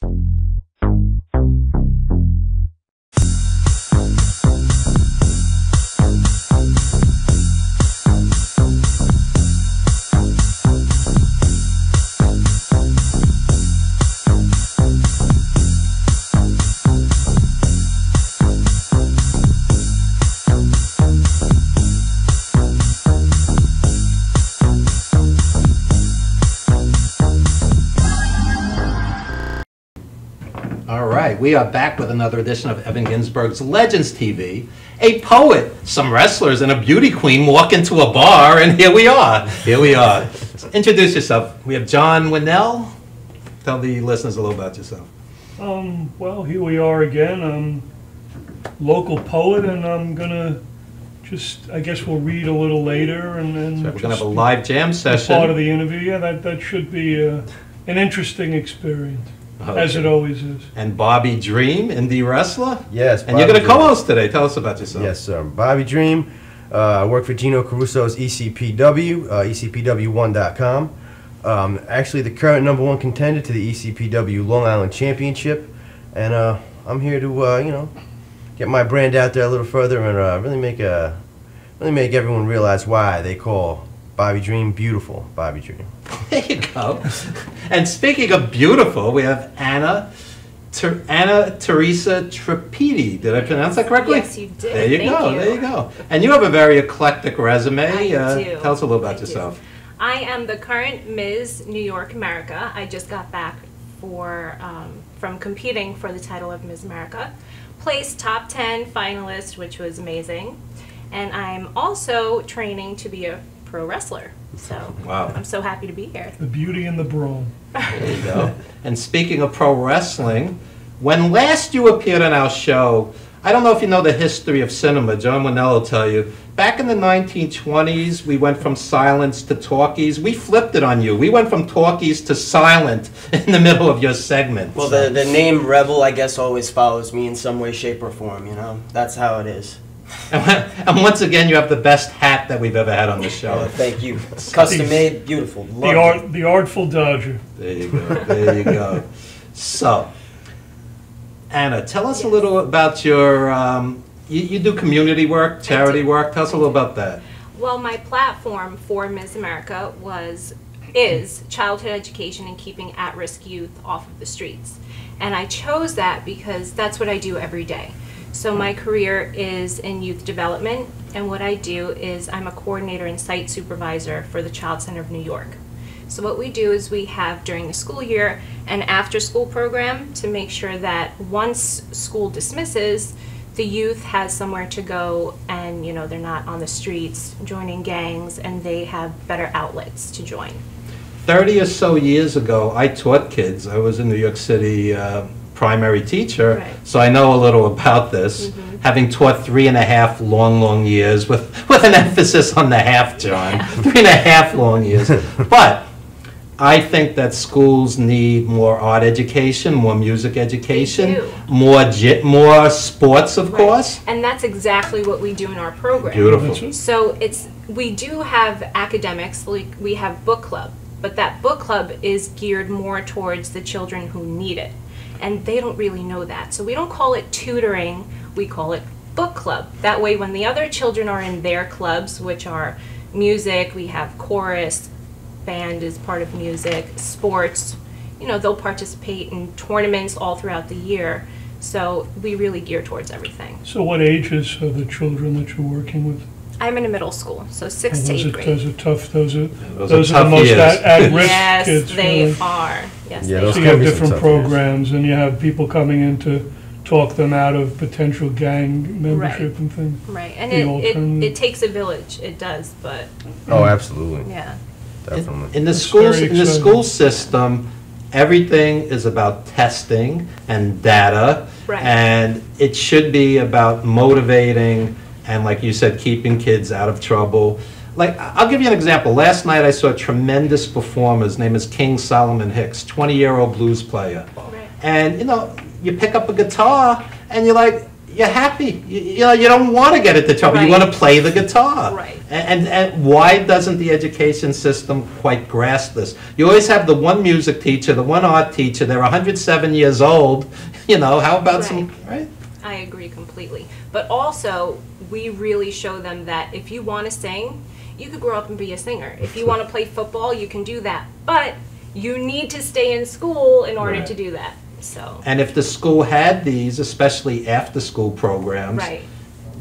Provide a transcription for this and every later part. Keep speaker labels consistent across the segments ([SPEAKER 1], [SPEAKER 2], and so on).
[SPEAKER 1] We are back with another edition of Evan Ginsberg's Legends TV. A poet, some wrestlers, and a beauty queen walk into a bar, and here we are. Here we are. So introduce yourself. We have John Winnell. Tell the listeners a little about yourself.
[SPEAKER 2] Well, here we are again. I'm local poet, and I'm gonna I guess we'll read a little later, and then
[SPEAKER 1] we're gonna have a live jam session.
[SPEAKER 2] Part of the interview. Yeah, that should be an interesting experience. Okay. As it always is.
[SPEAKER 1] And Bobby Dream, indie wrestler?
[SPEAKER 3] Yes.
[SPEAKER 1] And Bobby, you're going to co-host today. Tell us about yourself.
[SPEAKER 3] Yes, sir. Bobby Dream. I work for Gino Caruso's ECPW, ECPW1.com. Actually, the current #1 contender to the ECPW Long Island Championship. And I'm here to, get my brand out there a little further and really make everyone realize why they call Bobby Dream beautiful. Bobby Dream.
[SPEAKER 1] There you go. And speaking of beautiful, we have Theresa Tripedi. Did I pronounce that correctly?
[SPEAKER 4] Yes, you did.
[SPEAKER 1] There you go. There you go. And you have a very eclectic resume.
[SPEAKER 4] I do.
[SPEAKER 1] Tell us a little about yourself.
[SPEAKER 4] I am the current Ms. New York America. I just got back from competing for the title of Ms. America. Placed top 10 finalist, which was amazing. And I'm also training to be a pro wrestler. So
[SPEAKER 1] wow.
[SPEAKER 4] I'm so happy to be here.
[SPEAKER 2] The beauty and the brawn.
[SPEAKER 1] There you go. And speaking of pro wrestling, when last you appeared on our show, I don't know if you know the history of cinema. John Winnell will tell you. Back in the 1920s, we went from silence to talkies. We flipped it on you. We went from talkies to silent in the middle of your segment.
[SPEAKER 5] Well, the name Rebel, I guess, always follows me in some way, shape, or form, That's how it is.
[SPEAKER 1] And once again, you have the best hat that we've ever had on the show.
[SPEAKER 5] Oh, thank you. Custom made, beautiful.
[SPEAKER 2] The Artful Dodger.
[SPEAKER 1] There you go. There you go. So, Anna, tell us a little about your. You do community work, charity work. Tell us a little about that.
[SPEAKER 4] Well, my platform for Ms. America is childhood education and keeping at-risk youth off of the streets, and I chose that because that's what I do every day. So my career is in youth development, and what I do is I'm a coordinator and site supervisor for the Child Center of New York. So what we do is we have during the school year an after-school program to make sure that once school dismisses, the youth has somewhere to go and they're not on the streets joining gangs, and they have better outlets to join. 30
[SPEAKER 1] or so years ago, I taught kids. I was in New York City primary teacher, right. So I know a little about this, having taught 3.5 long years with an emphasis on the half, John. Yeah. 3.5 long years. But I think that schools need more art education, more music education, more sports, of course.
[SPEAKER 4] And that's exactly what we do in our program.
[SPEAKER 1] Beautiful.
[SPEAKER 4] So we do have academics, like we have book club, but that book club is geared more towards the children who need it. And they don't really know that. So we don't call it tutoring, we call it book club. That way when the other children are in their clubs, which are music, we have chorus, band is part of music, sports, they'll participate in tournaments all throughout the year. So we really gear towards everything.
[SPEAKER 2] So what ages are the children that you're working with?
[SPEAKER 4] I'm in a middle school, so 6th to 8th grade.
[SPEAKER 2] Those are tough. Those are
[SPEAKER 1] the
[SPEAKER 2] most at-risk
[SPEAKER 4] yes,
[SPEAKER 2] kids.
[SPEAKER 4] Yes, they
[SPEAKER 2] really.
[SPEAKER 4] are. Yes,
[SPEAKER 3] yeah,
[SPEAKER 4] they
[SPEAKER 2] so you have different programs, and you have people coming in to talk them out of potential gang membership and things.
[SPEAKER 4] Right, and it takes a village. It does, but.
[SPEAKER 3] Oh, absolutely.
[SPEAKER 4] Yeah.
[SPEAKER 3] Definitely.
[SPEAKER 1] In the school system, everything is about testing and data, and it should be about motivating and, like you said, keeping kids out of trouble. Like, I'll give you an example. Last night I saw a tremendous performer. His name is King Solomon Hicks, 20-year-old blues player. And, you pick up a guitar and you're like, you're happy. You know, you don't want to get into trouble.
[SPEAKER 4] Right.
[SPEAKER 1] You want to play the guitar.
[SPEAKER 4] Right.
[SPEAKER 1] And why doesn't the education system quite grasp this? You always have the one music teacher, the one art teacher. They're 107 years old. You know, how about some, right?
[SPEAKER 4] I agree completely. But also, we really show them that if you want to sing, you could grow up and be a singer. If you want to play football, you can do that. But you need to stay in school in order to do that. So.
[SPEAKER 1] And if the school had these, especially after-school programs,
[SPEAKER 4] Right.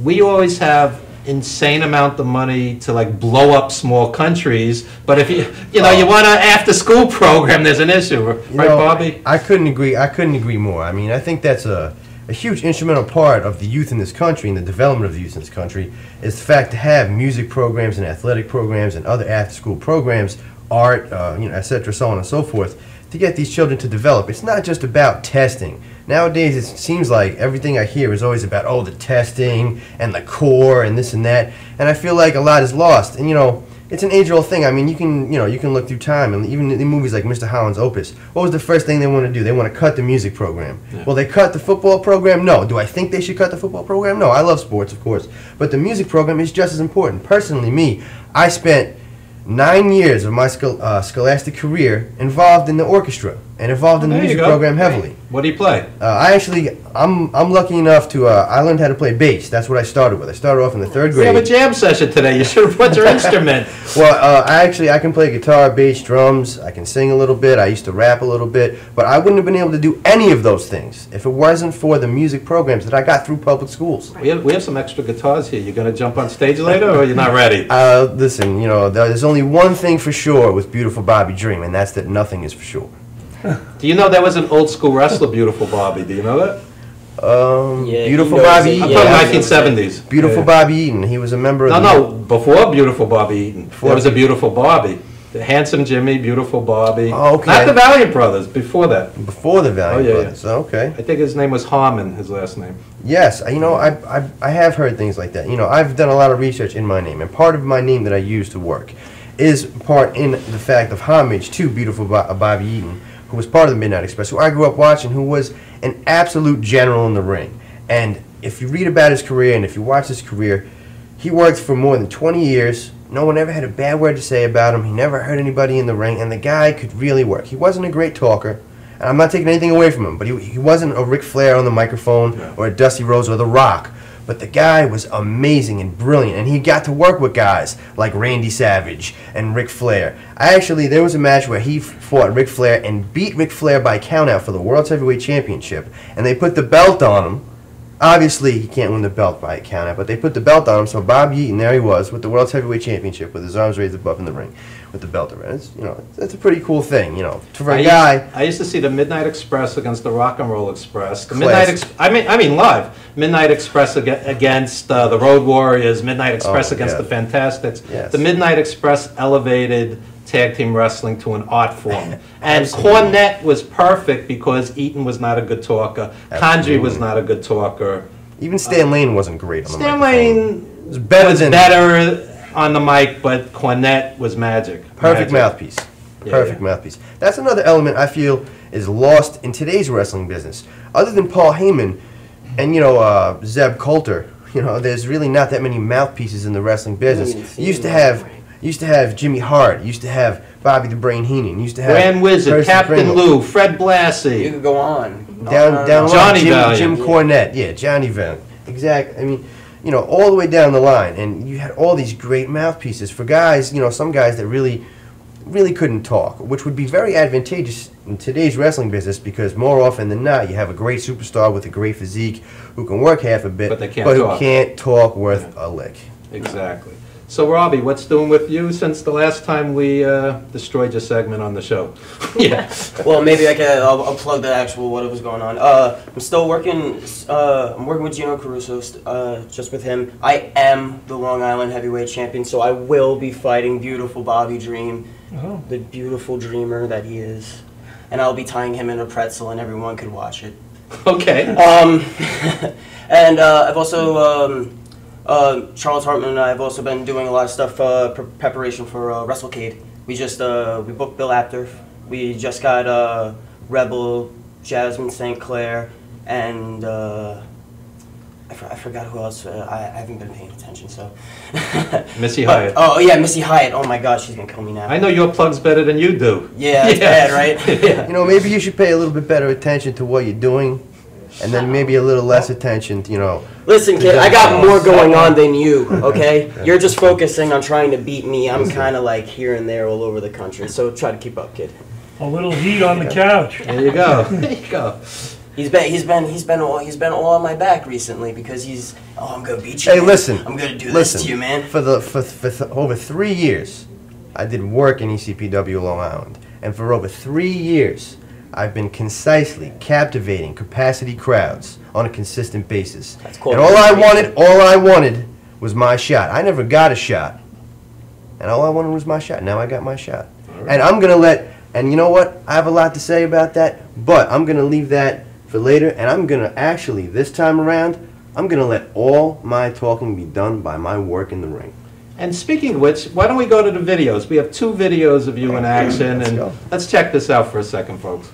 [SPEAKER 1] we always have insane amount of money to like blow up small countries. But if you know, you want an after-school program, there's an issue, right, Bobby?
[SPEAKER 3] I couldn't agree more. I mean, I think that's a huge instrumental part of the youth in this country and the development of the youth in this country is the fact to have music programs and athletic programs and other after-school programs, art, you know, etc., so on and so forth, to get these children to develop. It's not just about testing. Nowadays, it seems like everything I hear is always about, oh, the testing and the core and this and that, and I feel like a lot is lost. And, you know, it's an age-old thing. I mean, you can look through time, and even in movies like Mr. Holland's Opus, what was the first thing they want to do? They want to cut the music program. Yeah. Well, they cut the football program? No. Do I think they should cut the football program? No. I love sports, of course, but the music program is just as important. Personally, me, I spent 9 years of my scholastic career involved in the orchestra and involved in the music program heavily.
[SPEAKER 1] What do you play?
[SPEAKER 3] I'm lucky enough to, I learned how to play bass. That's what I started with. I started off in the 3rd grade.
[SPEAKER 1] We have a jam session today. You should have brought your instrument.
[SPEAKER 3] Well, I can play guitar, bass, drums. I can sing a little bit. I used to rap a little bit. But I wouldn't have been able to do any of those things if it wasn't for the music programs that I got through public schools.
[SPEAKER 1] We have some extra guitars here. You going to jump on stage later, or you're not ready?
[SPEAKER 3] Listen, you know, there's only one thing for sure with Beautiful Bobby Dream, and that's that nothing is for sure.
[SPEAKER 1] Do you know there was an old school wrestler, Beautiful Bobby? Do you know that?
[SPEAKER 5] Yeah,
[SPEAKER 3] Beautiful Bobby Eaton.
[SPEAKER 1] I'm talking 1970s.
[SPEAKER 3] Beautiful Bobby Eaton. He was a member of
[SPEAKER 1] No, before Beautiful Bobby Eaton. There was a Beautiful Bobby. The Handsome Jimmy, Beautiful Bobby.
[SPEAKER 3] Oh, okay.
[SPEAKER 1] Not the Valiant Brothers, before that.
[SPEAKER 3] Before the Valiant Brothers.
[SPEAKER 1] Yeah.
[SPEAKER 3] Okay.
[SPEAKER 1] I think his name was Harmon, his last name.
[SPEAKER 3] Yes, you know, I have heard things like that. You know, I've done a lot of research in my name, and part of my name that I use to work is part in the fact of homage to Beautiful Bobby Eaton, who was part of the Midnight Express, who I grew up watching, who was an absolute general in the ring. And if you read about his career and if you watch his career, he worked for more than 20 years. No one ever had a bad word to say about him. He never hurt anybody in the ring, and the guy could really work. He wasn't a great talker, and I'm not taking anything away from him, but he wasn't a Ric Flair on the microphone or a Dusty Rhodes or The Rock. But the guy was amazing and brilliant, and he got to work with guys like Randy Savage and Ric Flair. There was a match where he fought Ric Flair and beat Ric Flair by countout for the World Heavyweight Championship, and they put the belt on him. Obviously, he can't win the belt by countout, but they put the belt on him, so Bob Eaton, there he was, with the World Heavyweight Championship, with his arms raised above in the ring, with the belt around. It's, you know, that's a pretty cool thing, you know, for a guy.
[SPEAKER 1] I used to see the Midnight Express against the Rock and Roll Express. The I mean live. Midnight Express against the Road Warriors. Midnight Express against the Fantastics.
[SPEAKER 3] Yes.
[SPEAKER 1] The Midnight Express elevated tag team wrestling to an art form. And Cornette was perfect because Eaton was not a good talker. Condrey was not a good talker.
[SPEAKER 3] Even Stan Lane wasn't great on the
[SPEAKER 1] Stan
[SPEAKER 3] microphone.
[SPEAKER 1] Lane was better on the mic, but Cornette was magic.
[SPEAKER 3] Perfect mouthpiece. Perfect mouthpiece. That's another element I feel is lost in today's wrestling business. Other than Paul Heyman and, you know, Zeb Coulter, you know, there's really not that many mouthpieces in the wrestling business. You used to have Jimmy Hart, used to have Bobby the Brain Heenan, used to have
[SPEAKER 1] Grand Wizard, Captain Lou, Fred Blassie.
[SPEAKER 5] You could go on.
[SPEAKER 3] Down
[SPEAKER 1] Johnny
[SPEAKER 3] Valiant. Jim Cornette, Johnny Valiant. Exactly. I mean, you know, all the way down the line, and you had all these great mouthpieces for guys, you know, some guys that really couldn't talk, which would be very advantageous in today's wrestling business because more often than not, you have a great superstar with a great physique who can work half a bit,
[SPEAKER 1] but
[SPEAKER 3] who can't talk worth a lick.
[SPEAKER 1] Exactly. So, Robbie, what's doing with you since the last time we destroyed your segment on the show? Yeah.
[SPEAKER 5] Well, maybe I'll plug the actual what was going on. I'm still working. I'm working with Gino Caruso, just with him. I am the Long Island Heavyweight Champion, so I will be fighting Beautiful Bobby Dream, the beautiful dreamer that he is, and I'll be tying him in a pretzel, and everyone could watch it.
[SPEAKER 1] Okay.
[SPEAKER 5] And I've also. Charles Hartman and I have also been doing a lot of stuff preparation for WrestleCade. We booked Bill Apter. We just got Rebel, Jasmine St. Clair, and I forgot who else. I haven't been paying attention, so.
[SPEAKER 1] Missy Hyatt.
[SPEAKER 5] Oh yeah, Missy Hyatt. Oh my gosh, she's gonna kill me now.
[SPEAKER 1] I know your plug's better than you do.
[SPEAKER 5] Yeah, that's bad, right?
[SPEAKER 1] Yeah.
[SPEAKER 3] You know, maybe you should pay a little bit better attention to what you're doing, and then maybe a little less attention, you know.
[SPEAKER 5] Listen, kid, I got more going on than you, okay? You're just focusing on trying to beat me. I'm kind of like here and there all over the country, so try to keep up, kid.
[SPEAKER 2] A little heat on the couch.
[SPEAKER 1] There you go. There you go.
[SPEAKER 5] He's been all on my back recently because I'm gonna beat you.
[SPEAKER 3] Hey,
[SPEAKER 5] man.
[SPEAKER 3] listen.
[SPEAKER 5] I'm gonna do
[SPEAKER 3] Listen,
[SPEAKER 5] this to you, man.
[SPEAKER 3] For over 3 years, I did work in ECPW Long Island, and for over 3 years, I've been concisely captivating capacity crowds on a consistent basis.
[SPEAKER 5] That's cool.
[SPEAKER 3] And all I wanted was my shot. I never got a shot, and all I wanted was my shot. Now I got my shot, and I'm gonna let. And you know what? I have a lot to say about that, but I'm gonna leave that for later, and I'm gonna actually, this time around, I'm gonna let all my talking be done by my work in the ring.
[SPEAKER 1] And speaking of which, why don't we go to the videos? We have 2 videos of you in action,
[SPEAKER 3] Let's
[SPEAKER 1] and
[SPEAKER 3] go.
[SPEAKER 1] let's check this out for a second, folks.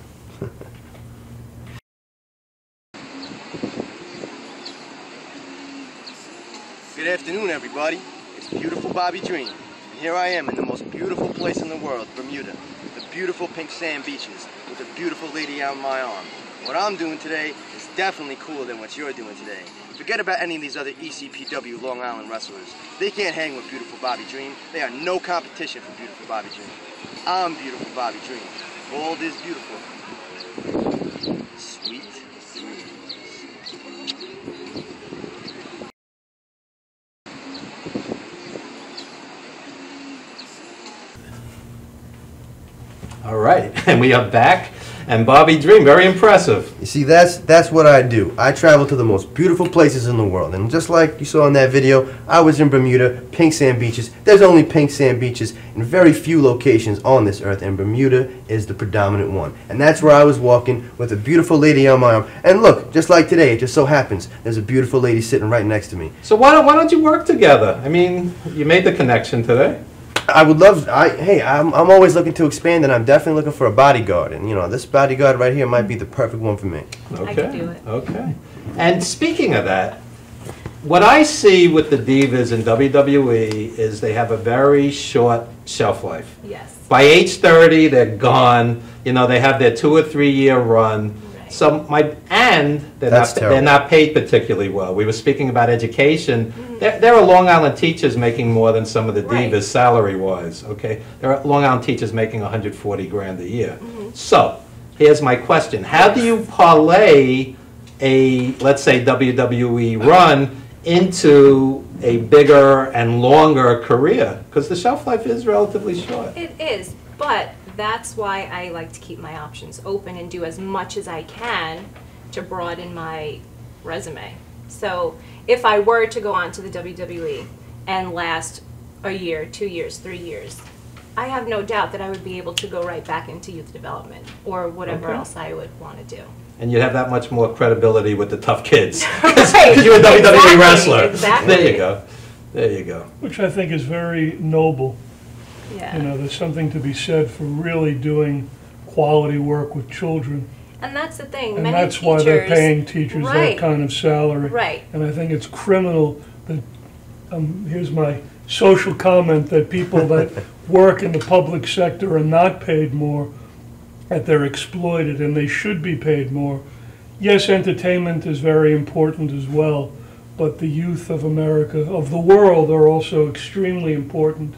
[SPEAKER 3] Good afternoon, everybody. It's beautiful Bobby Dream. And here I am in the most beautiful place in the world, Bermuda. The beautiful pink sand beaches with a beautiful lady on my arm. What I'm doing today is definitely cooler than what you're doing today. Forget about any of these other ECPW Long Island wrestlers. They can't hang with beautiful Bobby Dream. They are no competition for beautiful Bobby Dream. I'm beautiful Bobby Dream. Gold is beautiful. Sweet dreams.
[SPEAKER 1] All right, and we are back, and Bobby Dream, very impressive.
[SPEAKER 3] You see, that's what I do. I travel to the most beautiful places in the world, and just like you saw in that video, I was in Bermuda, pink sand beaches. There's only pink sand beaches in very few locations on this earth, and Bermuda is the predominant one. And that's where I was walking with a beautiful lady on my arm. And look, just like today, it just so happens, there's a beautiful lady sitting right next to me.
[SPEAKER 1] So why don't you work together? I mean, you made the connection today.
[SPEAKER 3] I would love. I'm always looking to expand, and I'm definitely looking for a bodyguard. And you know, this bodyguard right here might be the perfect one for me.
[SPEAKER 1] Okay.
[SPEAKER 4] I could do it.
[SPEAKER 1] Okay. And speaking of that, what I see with the Divas in WWE is they have a very short shelf life.
[SPEAKER 4] Yes.
[SPEAKER 1] By age 30, they're gone. You know, they have their 2 or 3 year run.
[SPEAKER 4] Right.
[SPEAKER 1] So they're not paid particularly well. We were speaking about education. There are Long Island teachers making more than some of the
[SPEAKER 4] Right.
[SPEAKER 1] Divas salary-wise. Okay, there are Long Island teachers making 140 grand a year. So here's my question: how do you parlay a, let's say, WWE run into a bigger and longer career? Because the shelf life is relatively short.
[SPEAKER 4] It is, but that's why I like to keep my options open and do as much as I can to broaden my resume. So if I were to go on to the WWE and last a year, 2 years, 3 years, I have no doubt that I would be able to go right back into youth development or whatever
[SPEAKER 1] Okay.
[SPEAKER 4] else I would want to do.
[SPEAKER 1] And you'd have that much more credibility with the tough kids.
[SPEAKER 4] Right.
[SPEAKER 1] Because you're a WWE
[SPEAKER 4] Exactly,
[SPEAKER 1] wrestler.
[SPEAKER 4] exactly.
[SPEAKER 1] There you go. There you go.
[SPEAKER 2] Which I think is very noble.
[SPEAKER 4] Yeah.
[SPEAKER 2] You know, there's something to be said for really doing quality work with children.
[SPEAKER 4] And that's the thing.
[SPEAKER 2] And
[SPEAKER 4] Many
[SPEAKER 2] that's why they're
[SPEAKER 4] teachers-
[SPEAKER 2] paying teachers
[SPEAKER 4] Right.
[SPEAKER 2] that kind of salary.
[SPEAKER 4] Right.
[SPEAKER 2] And I think it's criminal that, here's my social comment, that people that work in the public sector are not paid more, that they're exploited, and they should be paid more. Yes, entertainment is very important as well, but the youth of America, of the world, are also extremely important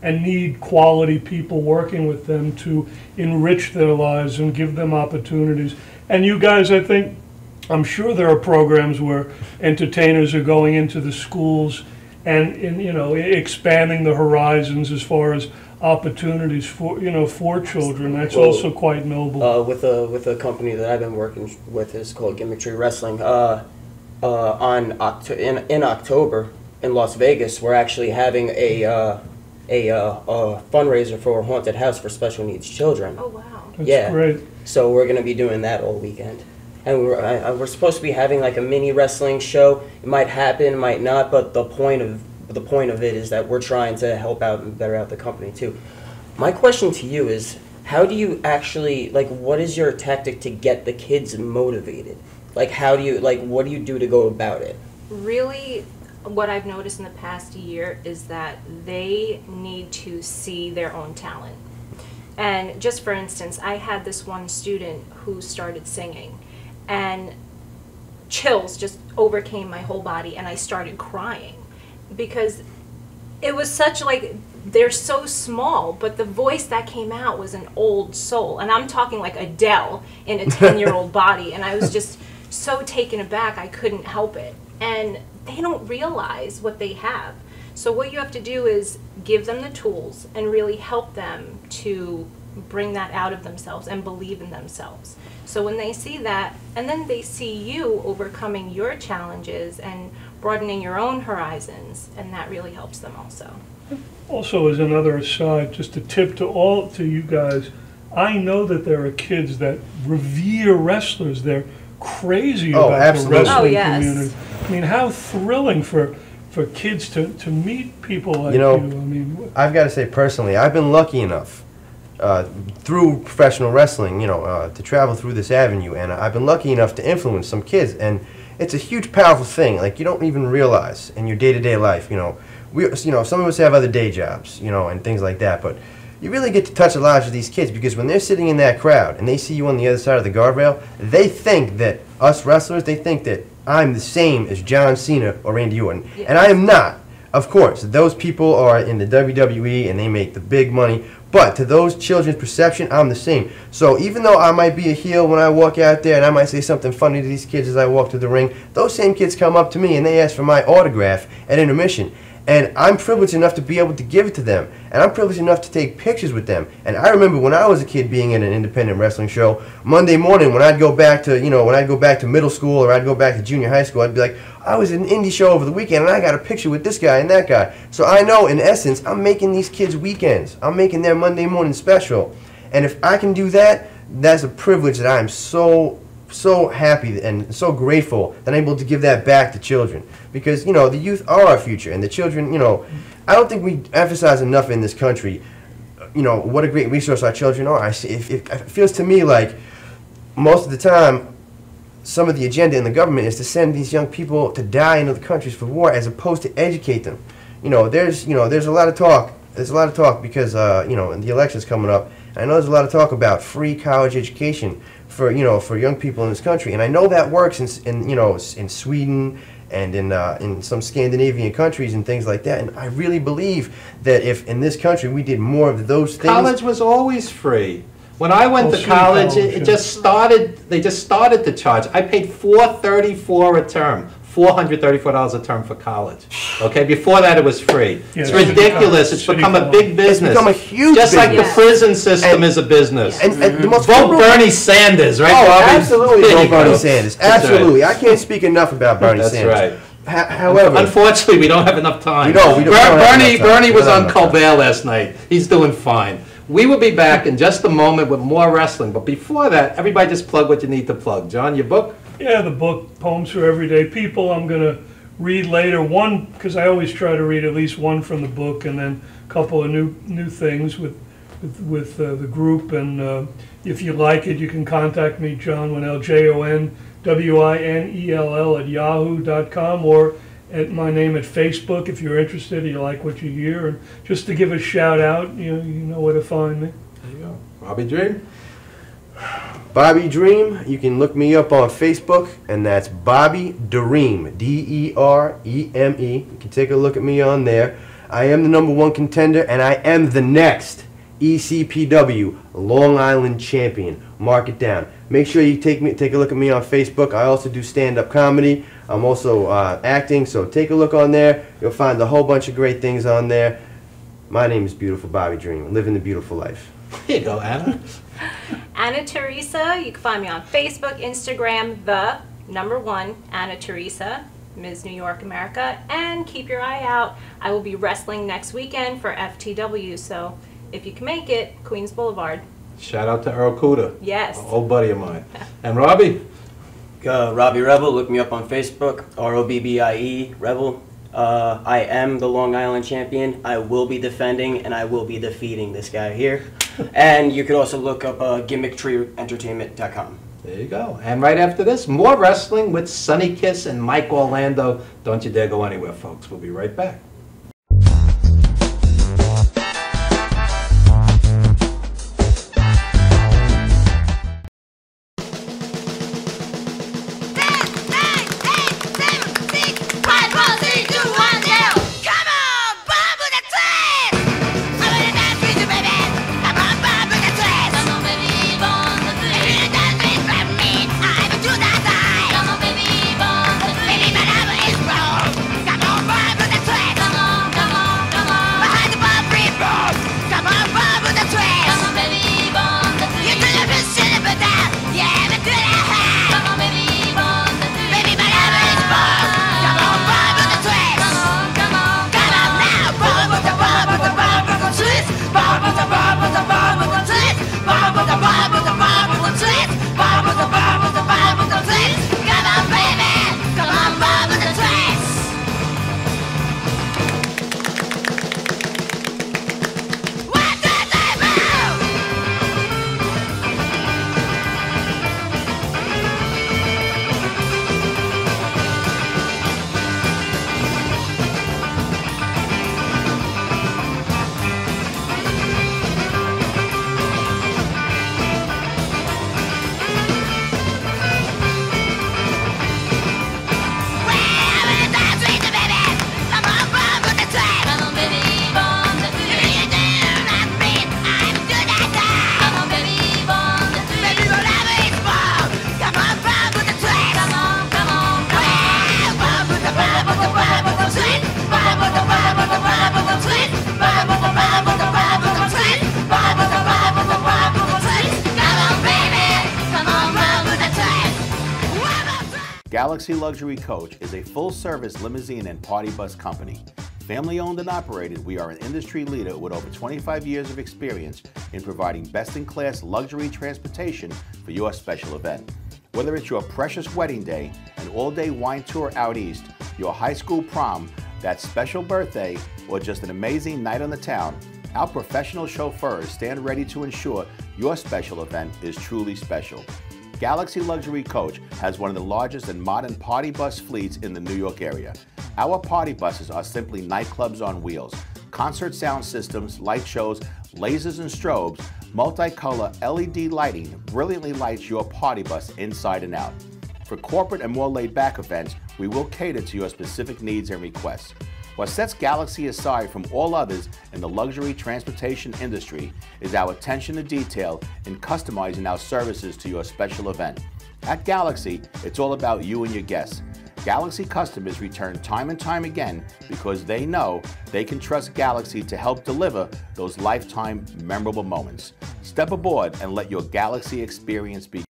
[SPEAKER 2] and need quality people working with them to enrich their lives and give them opportunities. And you guys, I'm sure there are programs where entertainers are going into the schools and expanding the horizons as far as opportunities for children. That's
[SPEAKER 5] Well,
[SPEAKER 2] also quite noble.
[SPEAKER 5] With a company that I've been working with is called Gimmickry Wrestling. In October in Las Vegas, we're actually having a fundraiser for a haunted house for special needs children.
[SPEAKER 4] Oh, wow.
[SPEAKER 2] That's
[SPEAKER 5] yeah.
[SPEAKER 2] great.
[SPEAKER 5] So we're going to be doing that all weekend. And we're supposed to be having like a mini wrestling show. It might happen, might not, but the point of it is that we're trying to help out and better out the company too. My question to you is, how do you actually, what is your tactic to get the kids motivated? What do you do to go about it?
[SPEAKER 4] really, what I've noticed in the past year is that they need to see their own talent. And just for instance, I had this one student who started singing, and chills just overcame my whole body, and I started crying because it was such like, they're so small, but the voice that came out was an old soul. And I'm talking like Adele in a 10-year-old body. And I was just so taken aback, I couldn't help it. And they don't realize what they have. So what you have to do is give them the tools and really help them to bring that out of themselves and believe in themselves. So when they see that, and then they see you overcoming your challenges and broadening your own horizons, and that really helps them also.
[SPEAKER 2] Also, as another aside, just a tip to you guys, I know that there are kids that revere wrestlers. They're crazy about
[SPEAKER 3] absolutely.
[SPEAKER 2] the wrestling
[SPEAKER 4] yes.
[SPEAKER 2] community. I mean, how thrilling for kids to meet people like
[SPEAKER 3] You know,
[SPEAKER 2] I mean,
[SPEAKER 3] I've got to say personally, I've been lucky enough through professional wrestling, to travel through this avenue, and I've been lucky enough to influence some kids, and it's a huge, powerful thing. Like, you don't even realize in your day-to-day life, some of us have other day jobs, and things like that, but you really get to touch the lives of these kids, because when they're sitting in that crowd and they see you on the other side of the guardrail, they think that us wrestlers, they think that I'm the same as John Cena or Randy Orton,
[SPEAKER 4] Yes.
[SPEAKER 3] and I am not. Of course, those people are in the WWE and they make the big money, but to those children's perception, I'm the same. So even though I might be a heel when I walk out there and I might say something funny to these kids as I walk through the ring, those same kids come up to me and they ask for my autograph at intermission. And I'm privileged enough to be able to give it to them. And I'm privileged enough to take pictures with them. And I remember when I was a kid being in an independent wrestling show, Monday morning when I'd go back to, when I'd go back to middle school or I'd go back to junior high school, I'd be like, I was in an indie show over the weekend and I got a picture with this guy and that guy. So I know, in essence, I'm making these kids' weekends. I'm making their Monday morning special. And if I can do that, that's a privilege that I'm so happy and so grateful that I'm able to give that back to children, because the youth are our future, and the children, I don't think we emphasize enough in this country, what a great resource our children are. It feels to me like most of the time some of the agenda in the government is to send these young people to die in other countries for war, as opposed to educate them. There's a lot of talk. There's a lot of talk because and the election's coming up. And I know there's a lot of talk about free college education for young people in this country, and I know that works in Sweden and in some Scandinavian countries and things like that. And I really believe that if in this country we did more of those things.
[SPEAKER 1] College was always free. When I went to college, it just started. They just started to charge. I paid $434 a term. $434 a term for college. Okay, before that it was free.
[SPEAKER 2] Yeah,
[SPEAKER 1] it's ridiculous. It's become a big business.
[SPEAKER 3] It's become a huge
[SPEAKER 1] just
[SPEAKER 3] business.
[SPEAKER 1] like the prison system is a business.
[SPEAKER 3] And the most
[SPEAKER 1] vote Bernie Sanders, right?
[SPEAKER 3] Oh,
[SPEAKER 1] Robbie?
[SPEAKER 3] absolutely vote Bernie Sanders. Absolutely. I can't speak enough about Bernie
[SPEAKER 1] That's
[SPEAKER 3] Sanders.
[SPEAKER 1] right.
[SPEAKER 3] However,
[SPEAKER 1] unfortunately, we don't have enough time.
[SPEAKER 3] We don't have enough time.
[SPEAKER 1] Bernie was
[SPEAKER 3] We don't
[SPEAKER 1] on
[SPEAKER 3] have enough
[SPEAKER 1] Colbert last night. He's doing fine. We will be back in just a moment with more wrestling. But before that, everybody just plug what you need to plug. John, your book?
[SPEAKER 2] Yeah, the book, Poems for Everyday People, I'm going to read later. One, because I always try to read at least one from the book, and then a couple of new things with the group. And if you like it, you can contact me, John Winnell, JONWINELL at yahoo.com, or at my name at Facebook if you're interested, you like what you hear. And just to give a shout out, you know where to find me.
[SPEAKER 1] There you go. Robbie Dream?
[SPEAKER 3] Bobby Dream, you can look me up on Facebook, and that's Bobby Dream, D-E-R-E-M-E. You can take a look at me on there. I am the #1 contender, and I am the next ECPW Long Island champion. Mark it down. Make sure you take a look at me on Facebook. I also do stand-up comedy. I'm also acting, so take a look on there. You'll find a whole bunch of great things on there. My name is Beautiful Bobby Dream, living the beautiful life.
[SPEAKER 1] Here you go, Anna.
[SPEAKER 4] Anna Theresa, you can find me on Facebook, Instagram, the #1 Anna Theresa, Ms. New York, America, and keep your eye out. I will be wrestling next weekend for FTW, so if you can make it, Queens Boulevard.
[SPEAKER 1] Shout out to Earl Cuda.
[SPEAKER 4] Yes.
[SPEAKER 1] An old buddy of mine. And Robbie?
[SPEAKER 5] Robbie Rebel, look me up on Facebook, ROBBIE, Rebel. I am the Long Island champion. I will be defending, and I will be defeating this guy here. And you could also look up GimmickTreeEntertainment.com.
[SPEAKER 1] There you go. And right after this, more wrestling with Sonny Kiss and Mike Orlando. Don't you dare go anywhere, folks. We'll be right back.
[SPEAKER 6] Galaxy Luxury Coach is a full-service limousine and party bus company. Family-owned and operated, we are an industry leader with over 25 years of experience in providing best-in-class luxury transportation for your special event. Whether it's your precious wedding day, an all-day wine tour out east, your high school prom, that special birthday, or just an amazing night on the town, our professional chauffeurs stand ready to ensure your special event is truly special. Galaxy Luxury Coach has one of the largest and modern party bus fleets in the New York area. Our party buses are simply nightclubs on wheels. Concert sound systems, light shows, lasers and strobes, multicolor LED lighting brilliantly lights your party bus inside and out. For corporate and more laid-back events, we will cater to your specific needs and requests. What sets Galaxy aside from all others in the luxury transportation industry is our attention to detail in customizing our services to your special event. At Galaxy, it's all about you and your guests. Galaxy customers return time and time again because they know they can trust Galaxy to help deliver those lifetime memorable moments. Step aboard and let your Galaxy experience begin.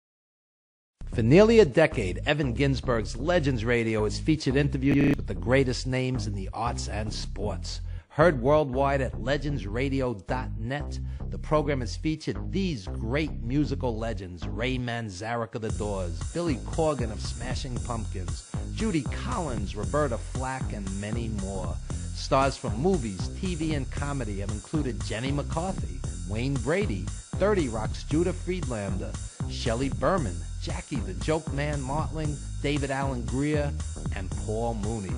[SPEAKER 1] For nearly a decade, Evan Ginsberg's Legends Radio has featured interviews with the greatest names in the arts and sports. Heard worldwide at legendsradio.net, the program has featured these great musical legends: Ray Manzarek of The Doors, Billy Corgan of Smashing Pumpkins, Judy Collins, Roberta Flack, and many more. Stars from movies, TV, and comedy have included Jenny McCarthy, Wayne Brady, 30 Rock's Judah Friedlander, Shelley Berman, Jackie the Joke Man Martling, David Allen Greer, and Paul Mooney.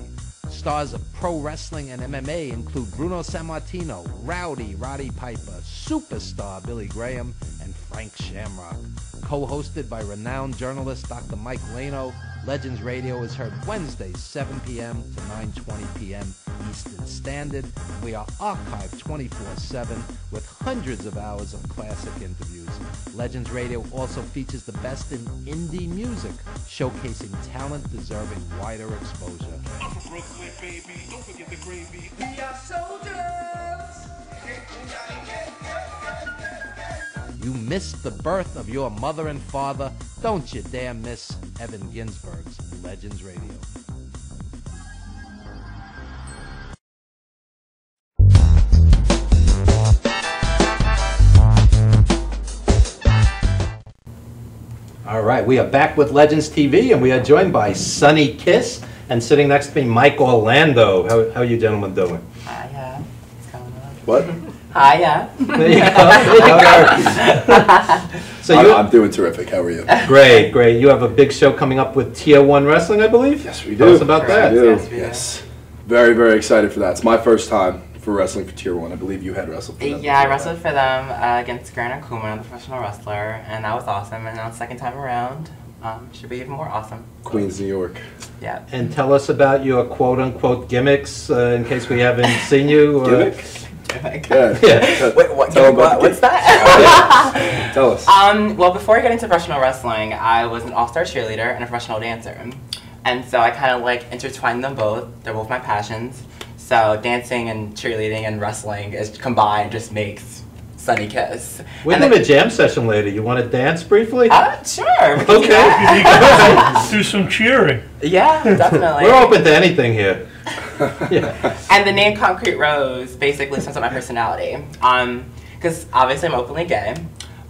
[SPEAKER 1] Stars of pro wrestling and MMA include Bruno Sammartino, Rowdy Roddy Piper, Superstar Billy Graham, and Frank Shamrock. Co-hosted by renowned journalist Dr. Mike Lano, Legends Radio is heard Wednesdays 7 p.m. to 9:20 p.m. Eastern Standard. We are archived 24/7 with hundreds of hours of classic interviews. Legends Radio also features the best in indie music, showcasing talent deserving wider exposure.
[SPEAKER 7] I'm from Brooklyn, baby. Don't forget the gravy. We are soldiers.
[SPEAKER 1] You missed the birth of your mother and father. Don't you dare miss Evan Ginsberg's Legends Radio. All right, we are back with Legends TV, and we are joined by Sonny Kiss, and sitting next to me, Mike Orlando. How are you gentlemen doing?
[SPEAKER 8] Hi, what's going on?
[SPEAKER 1] What?
[SPEAKER 8] Hi, yeah.
[SPEAKER 1] There you go. So
[SPEAKER 9] I'm doing terrific. How are you?
[SPEAKER 1] Great, great. You have a big show coming up with Tier 1 Wrestling, I believe?
[SPEAKER 9] Yes, we do.
[SPEAKER 1] Tell us about that.
[SPEAKER 9] We do.
[SPEAKER 8] Yes, we do.
[SPEAKER 9] Yes. Very, very excited for that. It's my first time for wrestling for Tier 1. I believe you had wrestled for them.
[SPEAKER 8] Yeah, I wrestled for them against Grant Kuma, the professional wrestler, and that was awesome. And now second time around, should be even more awesome.
[SPEAKER 9] Queens, New York.
[SPEAKER 8] Yeah.
[SPEAKER 1] And tell us about your quote-unquote gimmicks, in case we haven't seen you.
[SPEAKER 9] Gimmick?
[SPEAKER 1] Yeah.
[SPEAKER 8] Wait, what?
[SPEAKER 9] Tell 'em about
[SPEAKER 8] What's that?
[SPEAKER 9] Tell us.
[SPEAKER 8] Well, before I got into professional wrestling, I was an all-star cheerleader and a professional dancer. And so I kind of like intertwined them both. They're both my passions. So dancing and cheerleading and wrestling is combined just makes Sunny Kiss.
[SPEAKER 1] We're doing a jam session later. You want to dance briefly?
[SPEAKER 8] Sure. we can do
[SPEAKER 1] Okay.
[SPEAKER 8] that.
[SPEAKER 2] Do some cheering.
[SPEAKER 8] Yeah, definitely.
[SPEAKER 1] We're open to anything here. Yeah.
[SPEAKER 8] And the name Concrete Rose basically sums up my personality. Because obviously I'm openly gay,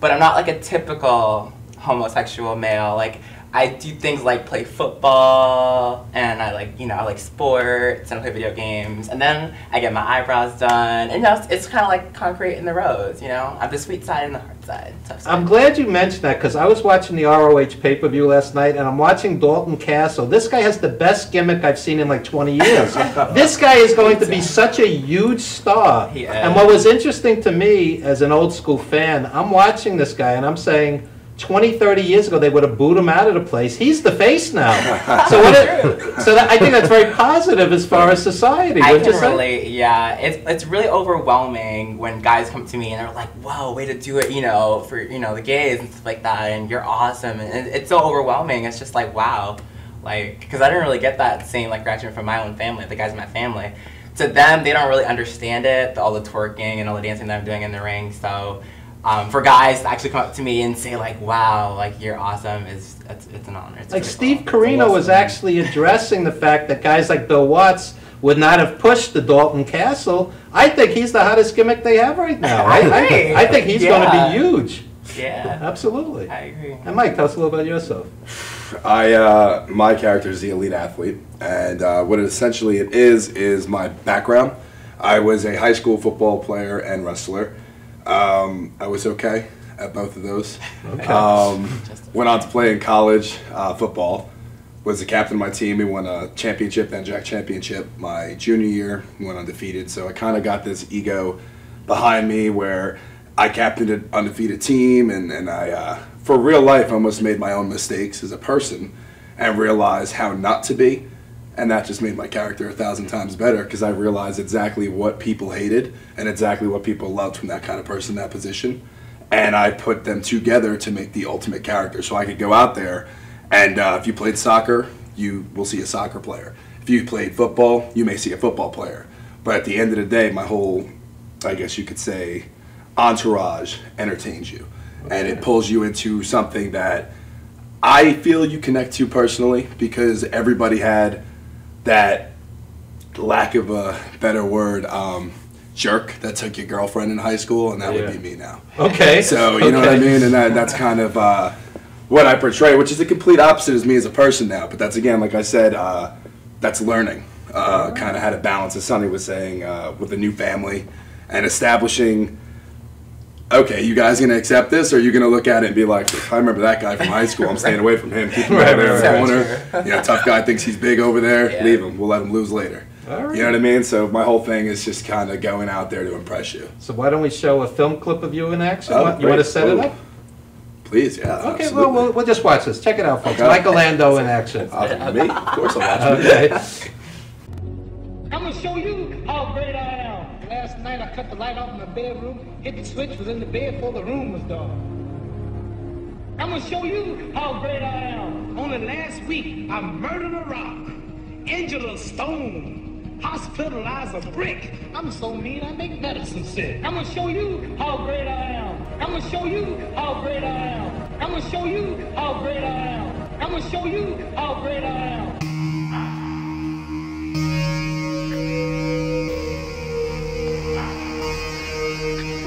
[SPEAKER 8] but I'm not like a typical homosexual male. Like, I do things like play football, and I like, I like sports, and I play video games, and then I get my eyebrows done, and it's kind of like concrete in the rose, I'm the sweet side and the hard side. Tough side.
[SPEAKER 1] I'm glad you mentioned that because I was watching the ROH pay-per-view last night, and I'm watching Dalton Castle. This guy has the best gimmick I've seen in like 20 years. This guy is going to be such a huge star.
[SPEAKER 8] He is.
[SPEAKER 1] And what was interesting to me as an old school fan, I'm watching this guy, and I'm saying, 20, 30 years ago, they would have booed him out of the place. He's the face now. So I think that's very positive as far as society.
[SPEAKER 8] I
[SPEAKER 1] Wouldn't you
[SPEAKER 8] can
[SPEAKER 1] say?
[SPEAKER 8] relate, yeah. It's really overwhelming when guys come to me and they're like, "Whoa, way to do it," for the gays and stuff like that, and you're awesome, and it's so overwhelming. It's just like, wow, because I didn't really get that same reaction from my own family, the guys in my family. To them, they don't really understand it, all the twerking and all the dancing that I'm doing in the ring. So. For guys to actually come up to me and say wow, you're awesome, it's an honor. It's
[SPEAKER 1] Like
[SPEAKER 8] really
[SPEAKER 1] Steve
[SPEAKER 8] cool.
[SPEAKER 1] Carino was actually addressing the fact that guys like Bill Watts would not have pushed the Dalton Castle. I think he's the hottest gimmick they have right now.
[SPEAKER 8] I agree.
[SPEAKER 1] I think he's going to be huge.
[SPEAKER 8] Yeah.
[SPEAKER 1] Absolutely.
[SPEAKER 8] I agree.
[SPEAKER 1] And Mike, tell us a little about yourself.
[SPEAKER 9] My character is the elite athlete, and what it essentially is my background. I was a high school football player and wrestler. I was okay at both of those.
[SPEAKER 1] Okay.
[SPEAKER 9] Went on to play in college football. Was the captain of my team. We won a championship, then Jack championship. My junior year, we went undefeated. So I kind of got this ego behind me where I captained an undefeated team, and I, for real life, almost made my own mistakes as a person and realized how not to be. And that just made my character 1,000 times better because I realized exactly what people hated and exactly what people loved from that kind of person, that position. And I put them together to make the ultimate character. So I could go out there and if you played soccer, you will see a soccer player. If you played football, you may see a football player. But at the end of the day, my whole, I guess you could say, entourage entertains you. Okay. And it pulls you into something that I feel you connect to personally because everybody had that, lack of a better word, jerk that took your girlfriend in high school, and that would be me now.
[SPEAKER 1] Okay.
[SPEAKER 9] So, you know what I mean? And that's kind of what I portray, which is the complete opposite as me as a person now. But that's, again, like I said, that's learning. Kind of how to balance, as Sonny was saying, with a new family and establishing, okay, you guys going to accept this, or are you going to look at it and be like, I remember that guy from high school, I'm staying away from him, keep him over there in the corner. Tough guy thinks he's big over there, leave him, we'll let him lose later.
[SPEAKER 1] All right.
[SPEAKER 9] You know what I mean? So my whole thing is just kind of going out there to impress you.
[SPEAKER 1] So why don't we show a film clip of you in action?
[SPEAKER 9] Oh,
[SPEAKER 1] You want to
[SPEAKER 9] great.
[SPEAKER 1] set it up?
[SPEAKER 9] Please, yeah.
[SPEAKER 1] Okay,
[SPEAKER 9] absolutely.
[SPEAKER 1] well, we'll just watch this. Check it out, folks.
[SPEAKER 9] Okay.
[SPEAKER 1] Michael Lando in action.
[SPEAKER 9] Me? Of course I'll watch it.
[SPEAKER 1] Okay.
[SPEAKER 7] I'm gonna show you how great I am. Last night I cut the light off in my bedroom, hit the switch, was in the bed before the room was dark. I'm gonna show you how great I am. Only last week I murdered a rock. Angela Stone, hospitalized a brick. I'm so mean I make medicine sick. I'm gonna show you how great I am. I'm gonna show you how great I am. I'm gonna show you how great I am. I'm gonna show you how great I am.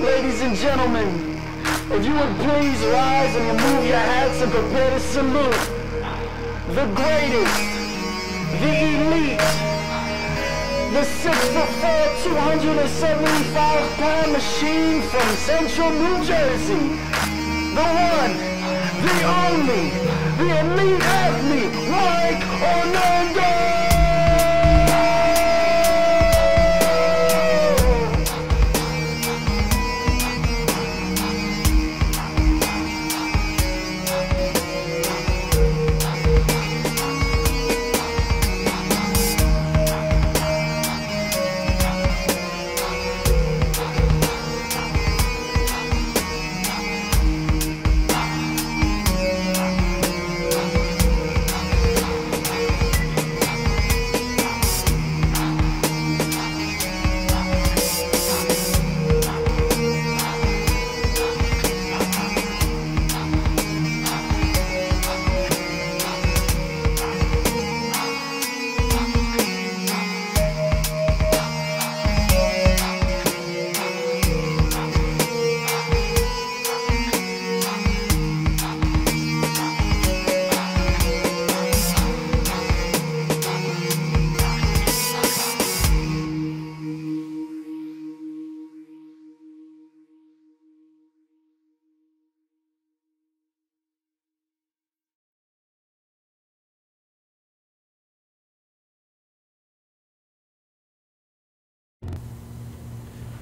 [SPEAKER 10] Ladies and gentlemen, if you would please rise and remove your hats and prepare to salute the greatest, the elite, The 6'4", 275-pound machine from Central New Jersey. The one, the only, the elite athlete, Mike Orlando!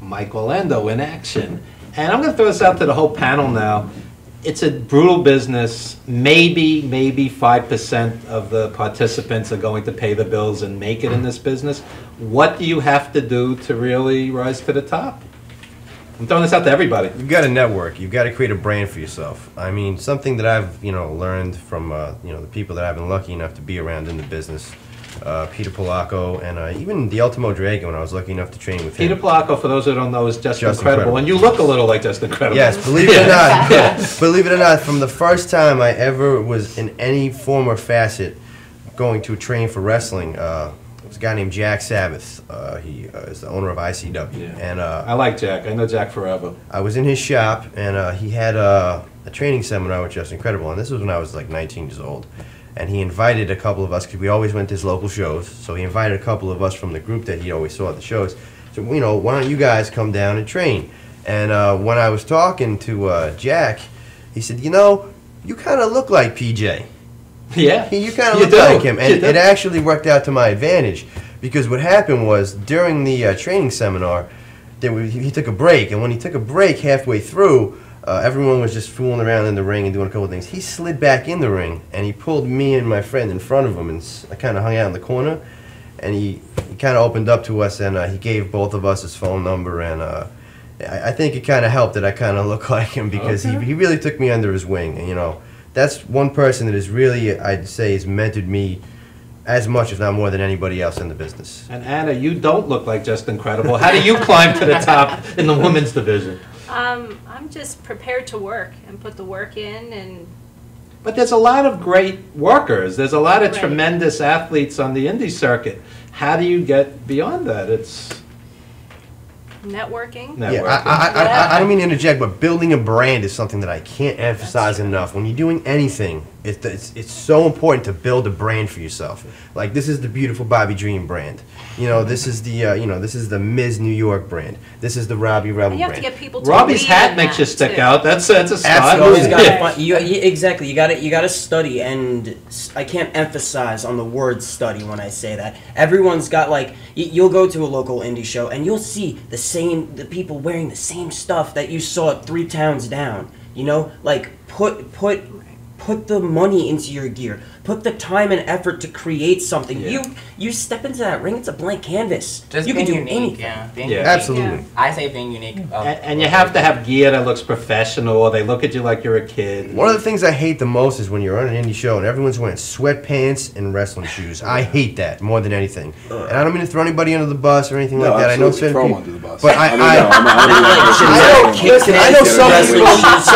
[SPEAKER 1] Mike Orlando in action. And I'm going to throw this out to the whole panel now. It's a brutal business. Maybe 5% of the participants are going to pay the bills and make it in this business. What do you have to do to really rise to the top? I'm throwing this out to everybody.
[SPEAKER 3] You've got to network. You've got to create a brand for yourself. I mean, something that I've learned from the people that I've been lucky enough to be around in the business. Peter Polacco, and even the Ultimo Dragon when I was lucky enough to train with him.
[SPEAKER 1] Peter Polacco, for those who don't know, is just incredible. And you look a little like Just Incredible.
[SPEAKER 3] Yes, believe it or not. Believe it or not, from the first time I ever was in any form or facet going to train for wrestling, there was a guy named Jack Sabbath. He is the owner of ICW.
[SPEAKER 1] Yeah.
[SPEAKER 3] And
[SPEAKER 1] I like Jack. I know Jack forever.
[SPEAKER 3] I was in his shop, and he had a training seminar with Just Incredible, and this was when I was like 19 years old. And he invited a couple of us, because we always went to his local shows, so he invited a couple of us from the group that he always saw at the shows. So, why don't you guys come down and train? And when I was talking to Jack, he said, you kind of look like PJ.
[SPEAKER 1] Yeah.
[SPEAKER 3] You kind of look like him. And it actually worked out to my advantage, because what happened was, during the training seminar, he took a break, and when he took a break halfway through, everyone was just fooling around in the ring and doing a couple of things. He slid back in the ring, and he pulled me and my friend in front of him, and I kind of hung out in the corner, and he kind of opened up to us, and he gave both of us his phone number, and I think it kind of helped that I kind of look like him, because he really took me under his wing, and that's one person that has really, I'd say, has mentored me as much, if not more, than anybody else in the business.
[SPEAKER 1] And Anna, you don't look like Just Incredible. How do you climb to the top in the women's division?
[SPEAKER 4] I'm just prepared to work and put the work in.
[SPEAKER 1] But there's a lot of great workers. There's a lot of tremendous athletes on the indie circuit. How do you get beyond that? It's
[SPEAKER 4] networking.
[SPEAKER 3] Yeah, I don't mean to interject, but building a brand is something that I can't emphasize enough. When you're doing anything, it's so important to build a brand for yourself. Like, this is the Beautiful Bobby Dream brand. This is the this is the Ms. New York brand. This is the Robbie Rebel brand.
[SPEAKER 4] You have to get people to
[SPEAKER 1] Robbie's hat makes you stick out. That's a start.
[SPEAKER 5] Absolutely. Exactly. You got to study, and I can't emphasize on the word study when I say that. Everyone's got, like, you'll go to a local indie show and you'll see the people wearing the same stuff that you saw 3 towns down. Like, put the money into your gear. Put the time and effort to create something.
[SPEAKER 1] Yeah.
[SPEAKER 5] You step into that ring, it's a blank canvas.
[SPEAKER 8] Just
[SPEAKER 5] you can do
[SPEAKER 8] unique,
[SPEAKER 5] anything.
[SPEAKER 8] Yeah.
[SPEAKER 1] Yeah.
[SPEAKER 8] Unique.
[SPEAKER 3] Absolutely.
[SPEAKER 8] Yeah. I say being unique.
[SPEAKER 1] And you have to have gear that looks professional, or they look at you like you're a kid.
[SPEAKER 3] One of the things I hate the most is when you're on an indie show and everyone's wearing sweatpants and wrestling shoes. I hate that more than anything. And I don't mean to throw anybody under the bus or anything like that. I know certain people,
[SPEAKER 9] under the bus.
[SPEAKER 3] but I know some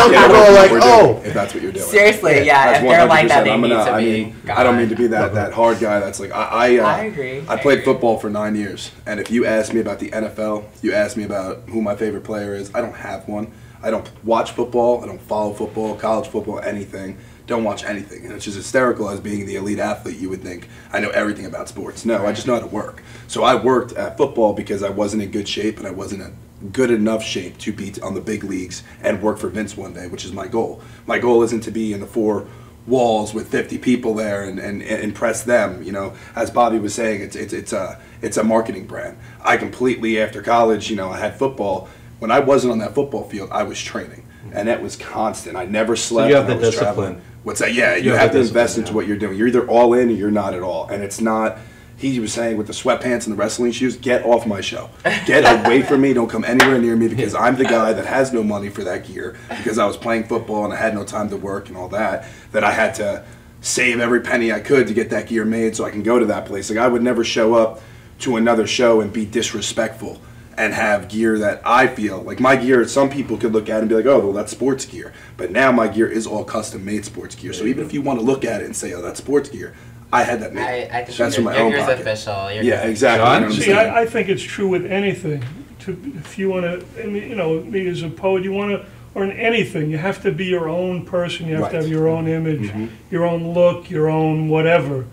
[SPEAKER 3] people are like, oh,
[SPEAKER 9] if that's what you're doing.
[SPEAKER 8] Seriously, yeah. If they're like that, they need to be.
[SPEAKER 9] I don't mean to be that hard guy that's like, I
[SPEAKER 8] agree.
[SPEAKER 9] I played football for 9 years, and if you ask me about the NFL, you ask me about who my favorite player is, I don't have one. I don't watch football, I don't follow football, college football, anything. don't watch anything. And it's just hysterical as being the elite athlete. You would think, I know everything about sports. No, I just know how to work. So I worked at football because I wasn't in good shape and I wasn't in good enough shape to be on the big leagues and work for Vince one day, which is my goal. My goal isn't to be in the 4 walls with 50 people there and impress them. You know, as Bobby was saying, it's a marketing brand. I completely, after college, you know, I had football. When I wasn't on that football field, I was training, and it was constant. I never slept.
[SPEAKER 1] So you have the
[SPEAKER 9] I was
[SPEAKER 1] discipline.
[SPEAKER 9] traveling. What's that? Yeah, you have to invest into what you're doing. You're either all in or you're not at all, and it's not. He was saying with the sweatpants and the wrestling shoes, get off my show. Get away from me. Don't come anywhere near me because I'm the guy that has no money for that gear because I was playing football and I had no time to work and all that, that I had to save every penny I could to get that gear made so I can go to that place. Like, I would never show up to another show and be disrespectful and have gear that I feel, like my gear, some people could look at it and be like, oh, well, that's sports gear. But now my gear is all custom-made sports gear. So even if you want to look at it and say, oh, that's sports gear, I had that made.
[SPEAKER 8] I think
[SPEAKER 9] that's from my own
[SPEAKER 8] yours
[SPEAKER 9] pocket.
[SPEAKER 8] Official.
[SPEAKER 9] Yeah, exactly. You know what I'm
[SPEAKER 2] See,
[SPEAKER 9] saying?
[SPEAKER 2] I think it's true with anything. If you want to, you know, me as a poet, you want to, or in anything, you have to be your own person. You have to have your own image, your own look, your own whatever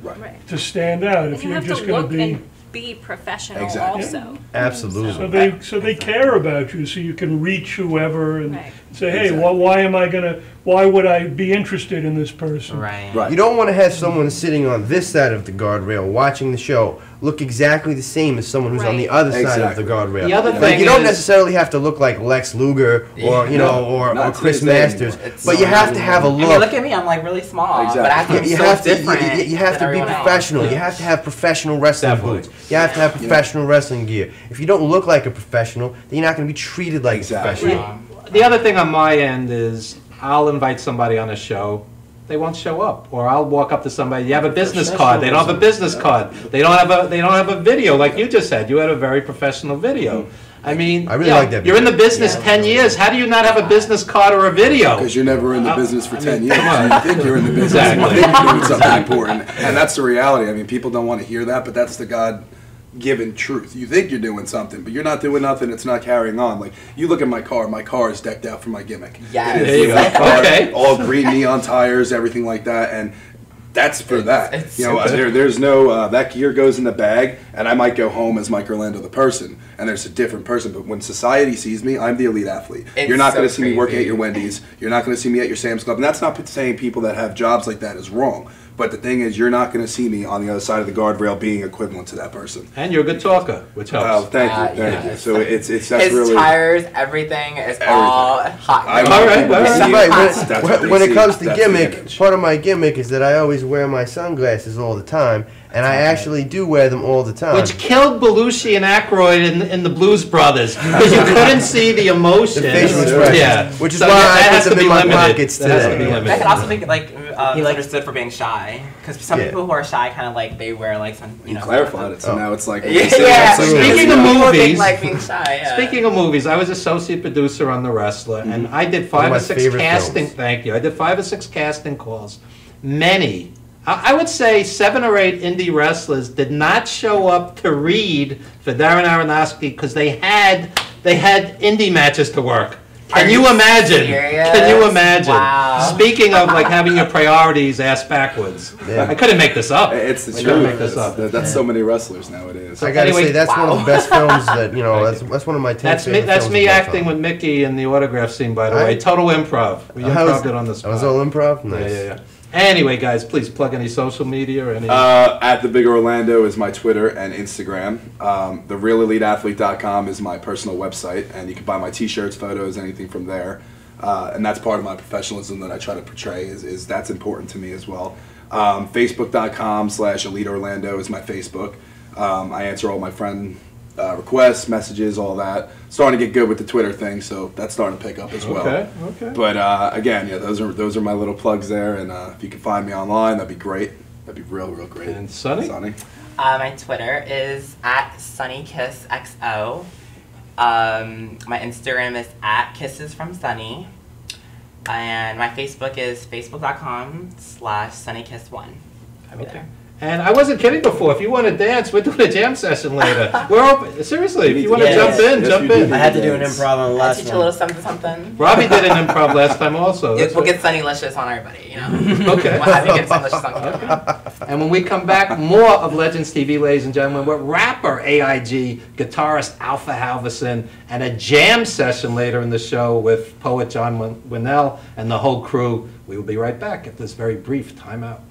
[SPEAKER 2] to stand out.
[SPEAKER 4] And
[SPEAKER 2] if
[SPEAKER 4] you
[SPEAKER 2] you're
[SPEAKER 4] have
[SPEAKER 2] just
[SPEAKER 4] to
[SPEAKER 2] going
[SPEAKER 4] look
[SPEAKER 2] to be.
[SPEAKER 4] and be professional
[SPEAKER 9] Exactly.
[SPEAKER 4] also.
[SPEAKER 3] Absolutely.
[SPEAKER 2] So they care about you, so you can reach whoever and say, hey,
[SPEAKER 9] Exactly.
[SPEAKER 2] why would I be interested in this person?
[SPEAKER 8] Right.
[SPEAKER 3] You don't want to have someone sitting on this side of the guardrail watching the show look exactly the same as someone who's on the other side of the guardrail.
[SPEAKER 1] The other
[SPEAKER 3] Like,
[SPEAKER 1] thing
[SPEAKER 3] you don't
[SPEAKER 1] is-
[SPEAKER 3] necessarily have to look like Lex Luger or you know or
[SPEAKER 9] not
[SPEAKER 3] Chris
[SPEAKER 9] today
[SPEAKER 3] Masters,
[SPEAKER 9] anymore.
[SPEAKER 3] but you have to have a
[SPEAKER 8] I mean,
[SPEAKER 3] look.
[SPEAKER 8] look at me. I'm like really small,
[SPEAKER 9] Exactly.
[SPEAKER 8] but I have to be
[SPEAKER 3] You
[SPEAKER 8] so
[SPEAKER 3] have to,
[SPEAKER 8] different.
[SPEAKER 3] you have
[SPEAKER 8] than
[SPEAKER 3] to be
[SPEAKER 8] everyone else.
[SPEAKER 3] professional. You have to have professional wrestling
[SPEAKER 1] Definitely.
[SPEAKER 3] boots. You have to have professional wrestling gear. If you don't look like a professional, then you're not going to be treated like a professional.
[SPEAKER 1] The other thing on my end is I'll invite somebody on a show. They won't show up, or I'll walk up to somebody. You have a business card. They don't have a business card. They don't have a video like you just said. You had a very professional video. I mean,
[SPEAKER 3] I really like that
[SPEAKER 1] you're in the
[SPEAKER 3] video.
[SPEAKER 1] business 10 years. How do you not have a business card or a video?
[SPEAKER 9] Because you're never in the business for 10 years.
[SPEAKER 1] come on.
[SPEAKER 9] You think you're in the business.
[SPEAKER 1] Exactly.
[SPEAKER 9] You think you're doing something important. And that's the reality. I mean, people don't want to hear that, but that's the God-given truth. You think you're doing something, but you're not doing nothing. It's not carrying on. Like, you look at my car. My car is decked out for my gimmick.
[SPEAKER 8] Yes.
[SPEAKER 9] It is
[SPEAKER 1] There you go.
[SPEAKER 9] my car,
[SPEAKER 1] Okay.
[SPEAKER 9] all green neon tires, everything like that. And that's for that.
[SPEAKER 8] it's
[SPEAKER 9] You know, there's no, that gear goes in the bag, and I might go home as Mike Orlando the person, and there's a different person. But when society sees me, I'm the elite athlete.
[SPEAKER 8] It's
[SPEAKER 9] You're not
[SPEAKER 8] so
[SPEAKER 9] going to see me working at
[SPEAKER 8] crazy.
[SPEAKER 9] your Wendy's. You're not going to see me at your Sam's Club. And that's not saying people that have jobs like that is wrong. But the thing is, you're not going to see me on the other side of the guardrail being equivalent to that person.
[SPEAKER 1] And you're a good talker, which
[SPEAKER 9] Oh,
[SPEAKER 1] helps.
[SPEAKER 9] thank you, thank you. So that's
[SPEAKER 8] His
[SPEAKER 9] really.
[SPEAKER 8] tires, everything is all hot.
[SPEAKER 9] I
[SPEAKER 1] All right,
[SPEAKER 9] people
[SPEAKER 1] all
[SPEAKER 9] to
[SPEAKER 1] right.
[SPEAKER 9] see it.
[SPEAKER 3] Right,
[SPEAKER 9] That's what they
[SPEAKER 3] when it
[SPEAKER 9] see.
[SPEAKER 3] comes to
[SPEAKER 9] That's the
[SPEAKER 3] gimmick,
[SPEAKER 9] image.
[SPEAKER 3] part of my gimmick is that I always wear my sunglasses all the time, and I actually do wear them all the time.
[SPEAKER 1] Which killed Belushi and Aykroyd in the Blues Brothers because you couldn't see the emotion.
[SPEAKER 3] The facial expressions.
[SPEAKER 1] Yeah,
[SPEAKER 3] Which is
[SPEAKER 1] So
[SPEAKER 3] why
[SPEAKER 1] that
[SPEAKER 3] I
[SPEAKER 1] has
[SPEAKER 3] put
[SPEAKER 1] to
[SPEAKER 3] them
[SPEAKER 1] be
[SPEAKER 3] in my
[SPEAKER 1] limited.
[SPEAKER 3] pockets
[SPEAKER 1] That has to be
[SPEAKER 3] today.
[SPEAKER 1] limited.
[SPEAKER 8] I could also think like
[SPEAKER 5] He like-
[SPEAKER 8] understood for being shy, because some
[SPEAKER 3] Yeah.
[SPEAKER 8] people who are shy kind of like they wear like some
[SPEAKER 9] You clarified it, so now it's like.
[SPEAKER 8] Yeah,
[SPEAKER 1] Speaking of
[SPEAKER 8] people think,
[SPEAKER 1] movies-
[SPEAKER 8] like being shy. Yeah.
[SPEAKER 1] Speaking of movies, I was associate producer on The Wrestler, and I did
[SPEAKER 3] One
[SPEAKER 1] 5
[SPEAKER 3] of
[SPEAKER 1] or
[SPEAKER 3] my
[SPEAKER 1] 6
[SPEAKER 3] favorite
[SPEAKER 1] casting.
[SPEAKER 3] films.
[SPEAKER 1] Thank you. I did 5 or 6 casting calls. Many, I would say 7 or 8 indie wrestlers did not show up to read for Darren Aronofsky because they had indie matches to work. Can
[SPEAKER 8] Are
[SPEAKER 1] you
[SPEAKER 8] you
[SPEAKER 1] imagine?
[SPEAKER 8] serious?
[SPEAKER 1] Can you imagine?
[SPEAKER 8] Wow.
[SPEAKER 1] Speaking of like having your priorities ass backwards,
[SPEAKER 3] Yeah.
[SPEAKER 1] I couldn't make this up.
[SPEAKER 9] It's the
[SPEAKER 1] I couldn't
[SPEAKER 9] truth.
[SPEAKER 1] make this up.
[SPEAKER 9] That's so many wrestlers nowadays.
[SPEAKER 3] So I gotta
[SPEAKER 1] Anyway,
[SPEAKER 3] say, that's one of the best films that, you know, that's one of my 10
[SPEAKER 1] That's me.
[SPEAKER 3] favorite
[SPEAKER 1] That's
[SPEAKER 3] films
[SPEAKER 1] me
[SPEAKER 3] of all
[SPEAKER 1] acting
[SPEAKER 3] time.
[SPEAKER 1] with Mickey in the autograph scene. By the way,
[SPEAKER 3] Right.
[SPEAKER 1] total improv. We
[SPEAKER 3] How was-
[SPEAKER 1] improved it on the spot.
[SPEAKER 3] That was all improv? Nice.
[SPEAKER 1] Yeah. Anyway, guys, please plug any social media or any.
[SPEAKER 9] At the Big Orlando is my Twitter and Instagram. TheRealEliteAthlete.com is my personal website, and you can buy my T-shirts, photos, anything from there. And that's part of my professionalism that I try to portray. Is that's important to me as well. Facebook.com/Elite Orlando is my Facebook. I answer all my friend requests, messages, all that. Starting to get good with the Twitter thing, so that's starting to pick up as well.
[SPEAKER 1] Okay.
[SPEAKER 9] But again, yeah, those are my little plugs there, and if you can find me online, that'd be great. That'd be real great.
[SPEAKER 1] And Sonny?
[SPEAKER 8] My Twitter is @SunnyKissXO. My Instagram is @KissesFromSunny. And my Facebook is facebook.com/SunnyKiss1.
[SPEAKER 1] Okay. And I wasn't kidding before. If you want to dance, we're doing a jam session later. We're open. Seriously, if you want to jump in, jump in.
[SPEAKER 5] I had to do an improv on the last
[SPEAKER 8] Teach
[SPEAKER 5] one.
[SPEAKER 8] a little something.
[SPEAKER 1] Robbie did an improv last time also.
[SPEAKER 8] We'll get Sunnylicious on everybody, you know.
[SPEAKER 1] Okay.
[SPEAKER 8] We'll have you get Sunnylicious on everybody.
[SPEAKER 1] And when we come back, more of Legends TV, ladies and gentlemen, with rapper AIG, guitarist Alpha Halvorsen, and a jam session later in the show with poet John Winnell and the whole crew. We will be right back at this very brief timeout.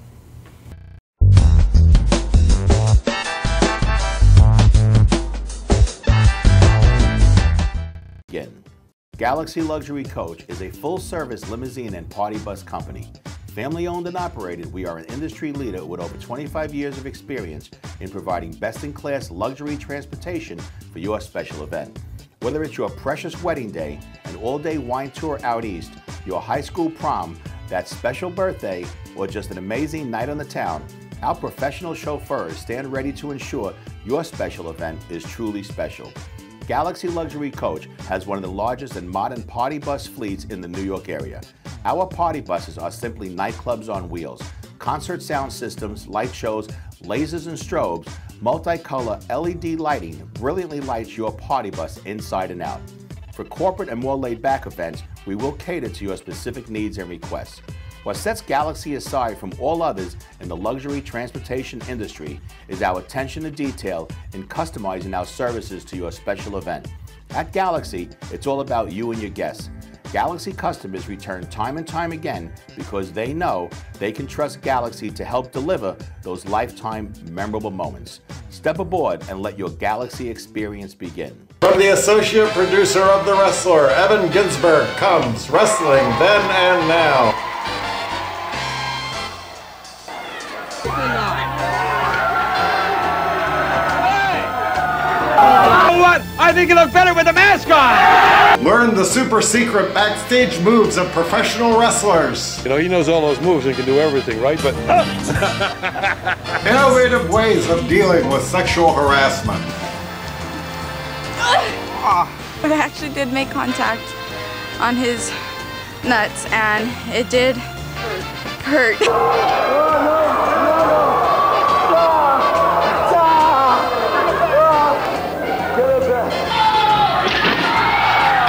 [SPEAKER 6] Galaxy Luxury Coach is a full-service limousine and party bus company. Family-owned and operated, we are an industry leader with over 25 years of experience in providing best-in-class luxury transportation for your special event. Whether it's your precious wedding day, an all-day wine tour out east, your high school prom, that special birthday, or just an amazing night on the town, our professional chauffeurs stand ready to ensure your special event is truly special. Galaxy Luxury Coach has one of the largest and modern party bus fleets in the New York area. Our party buses are simply nightclubs on wheels. Concert sound systems, light shows, lasers and strobes, multicolor LED lighting brilliantly lights your party bus inside and out. For corporate and more laid-back events, we will cater to your specific needs and requests. What sets Galaxy aside from all others in the luxury transportation industry is our attention to detail in customizing our services to your special event. At Galaxy, it's all about you and your guests. Galaxy customers return time and time again because they know they can trust Galaxy to help deliver those lifetime memorable moments. Step aboard and let your Galaxy experience begin.
[SPEAKER 11] From the associate producer of The Wrestler, Evan Ginsberg, comes Wrestling Then and Now.
[SPEAKER 12] What? I think you look better with the mask on!
[SPEAKER 11] Learn the super secret backstage moves of professional wrestlers.
[SPEAKER 13] You know, he knows all those moves and can do everything, right? But
[SPEAKER 11] innovative ways of dealing with sexual harassment.
[SPEAKER 14] But I actually did make contact on his nuts, and it did hurt.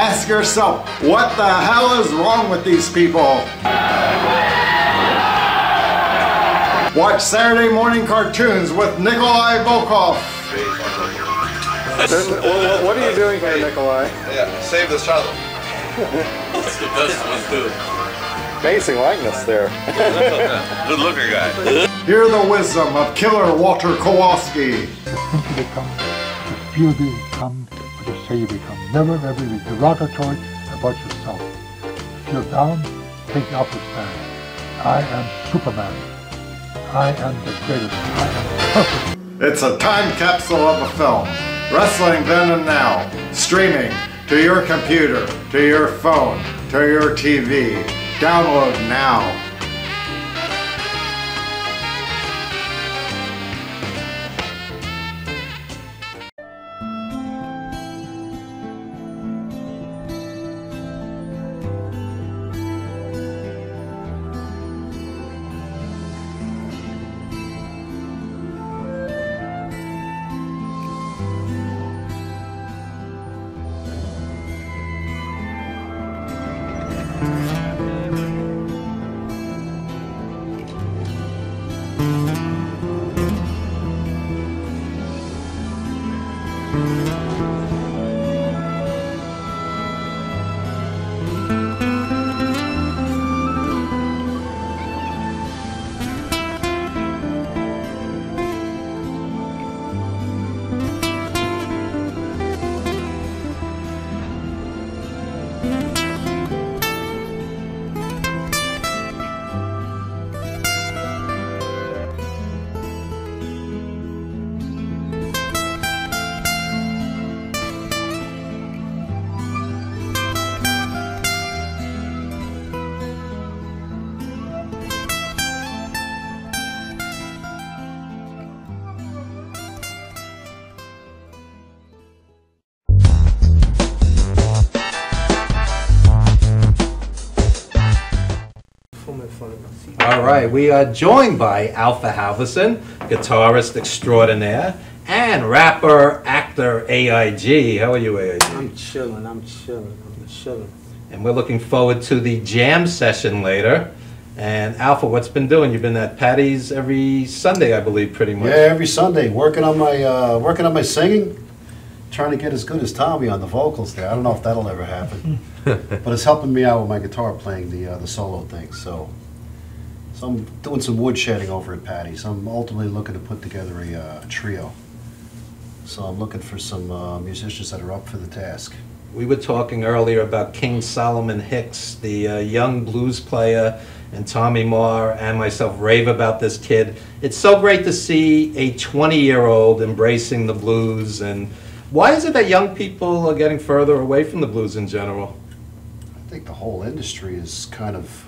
[SPEAKER 11] Ask yourself, what the hell is wrong with these people? Watch Saturday morning cartoons with Nikolai Volkov.
[SPEAKER 15] What are you doing here, Nikolai?
[SPEAKER 16] Yeah, save this child. That's the best one too.
[SPEAKER 15] Amazing likeness there.
[SPEAKER 16] Good looker guy.
[SPEAKER 11] Hear the wisdom of Killer Walter Kowalski.
[SPEAKER 17] Think you become, the feel you become, what you say you become. Never ever be derogatory about yourself. Feel down, take the upper stand. I am Superman. I am the greatest. I am perfect.
[SPEAKER 11] It's a time capsule of a film. Wrestling Then and Now. Streaming to your computer, to your phone, to your TV. Download now.
[SPEAKER 1] right, we are joined by Alpha Halvorsen, guitarist extraordinaire, and rapper, actor AIG. How are you, AIG?
[SPEAKER 18] I'm chilling.
[SPEAKER 1] And we're looking forward to the jam session later. And Alpha, what's been doing? You've been at Patty's every Sunday, I believe, pretty much.
[SPEAKER 18] Yeah, every Sunday, working on my singing, trying to get as good as Tommy on the vocals there. I don't know if that'll ever happen, but it's helping me out with my guitar playing the solo thing. So I'm doing some woodshedding over at Patty's. I'm ultimately looking to put together a trio. So I'm looking for some musicians that are up for the task.
[SPEAKER 1] We were talking earlier about King Solomon Hicks, the young blues player, and Tommy Maher and myself rave about this kid. It's so great to see a 20-year-old embracing the blues. And why is it that young people are getting further away from the blues in general?
[SPEAKER 18] I think the whole industry is kind of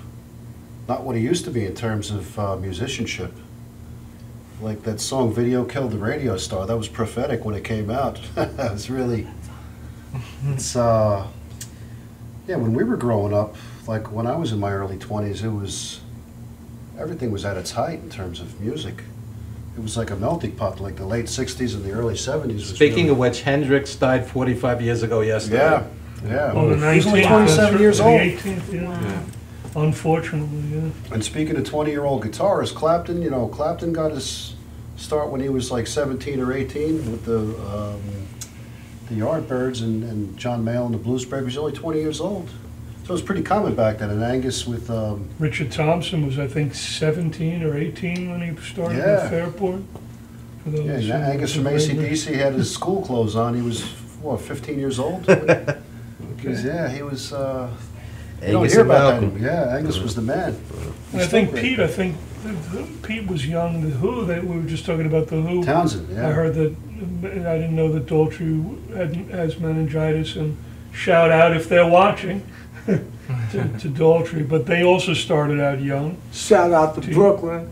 [SPEAKER 18] not what it used to be in terms of musicianship. Like that song "Video Killed the Radio Star," that was prophetic when it came out. It was really, it's yeah, when we were growing up, like when I was in my early 20s, it was, everything was at its height in terms of music. It was like a melting pot, like the late 60s and the early 70s.
[SPEAKER 1] Speaking of which, Hendrix died 45 years ago yesterday.
[SPEAKER 18] Yeah.
[SPEAKER 2] On the 19th,
[SPEAKER 18] he was only 27 years old.
[SPEAKER 2] The 18th, yeah. Unfortunately, yeah.
[SPEAKER 18] And speaking of 20-year-old guitarists, Clapton, you know, Clapton got his start when he was like 17 or 18 with the Yardbirds and John Mayall and the Blues Breakers. He was only 20 years old. So it was pretty common back then. And Angus with...
[SPEAKER 2] Richard Thompson was, I think, 17 or 18 when he started with Fairport.
[SPEAKER 18] Yeah, Angus from AC/DC had his school clothes on. He was, what, 15 years old? Yeah, he was... you don't hear about that. Yeah, Angus was the man.
[SPEAKER 2] And I think Pete was young. The Who, we were just talking about the Who.
[SPEAKER 18] Townsend, yeah.
[SPEAKER 2] I heard that, I didn't know that Daltrey has meningitis, and shout out if they're watching to Daltrey, but they also started out young.
[SPEAKER 19] Shout out to Brooklyn,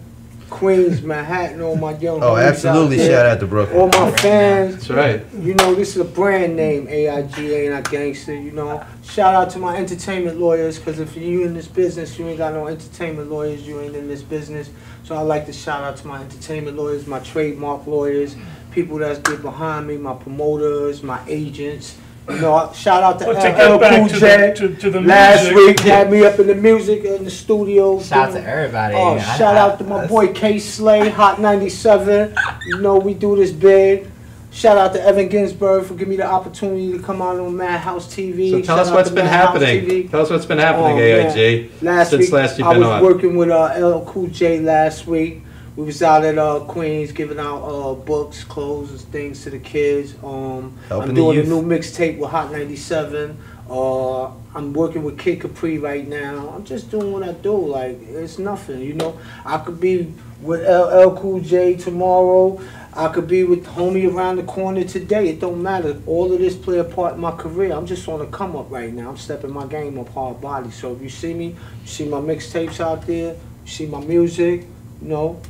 [SPEAKER 19] Queens, Manhattan, all my young
[SPEAKER 3] Oh, absolutely, shout out to Brooklyn.
[SPEAKER 19] All my fans.
[SPEAKER 1] That's right.
[SPEAKER 19] You know, this is a brand name, AIG, ain't I gangster, you know. Shout out to my entertainment lawyers, because if you in this business, you ain't got no entertainment lawyers, you ain't in this business. So I like to shout out to my entertainment lawyers, my trademark lawyers, people that's get behind me, my promoters, my agents. You know, shout out to LL Cool J.
[SPEAKER 2] To the
[SPEAKER 19] last
[SPEAKER 2] music.
[SPEAKER 19] week had me up in the music in the studio.
[SPEAKER 8] Shout out to everybody.
[SPEAKER 19] Oh, shout out to my boy K Slay, Hot 97. You know, we do this big. Shout out to Evan Ginsberg for giving me the opportunity to come out on Madhouse TV.
[SPEAKER 1] So tell us what's been happening. Tell us what's been happening, AIG, since last you've been on.
[SPEAKER 19] I was working with LL Cool J last week. We was out at Queens giving out books, clothes, and things to the kids. I'm doing a new mixtape with Hot 97. I'm working with Kid Capri right now. I'm just doing what I do. Like, it's nothing, you know. I could be with LL Cool J tomorrow. I could be with homie around the corner today. It don't matter. All of this play a part in my career. I'm just on the come up right now. I'm stepping my game up hard body. So if you see me, you see my mixtapes out there, you see my music, you know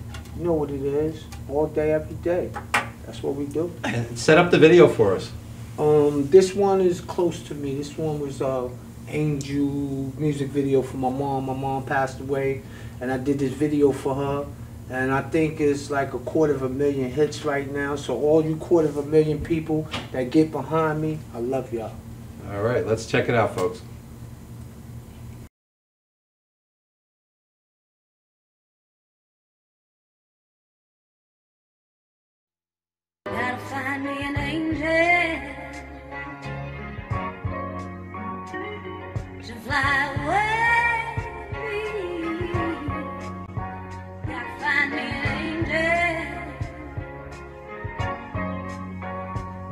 [SPEAKER 19] what it is. All day, every day. That's what we do.
[SPEAKER 1] And set up the video for us.
[SPEAKER 19] This one is close to me. This one was Angel music video for my mom. My mom passed away, and I did this video for her. And I think it's like 250,000 hits right now. So all you 250,000 people that get behind me, I love y'all.
[SPEAKER 1] All right, let's check it out, folks.
[SPEAKER 20] Gotta find me an angel to fly away with me. Gotta find me an angel.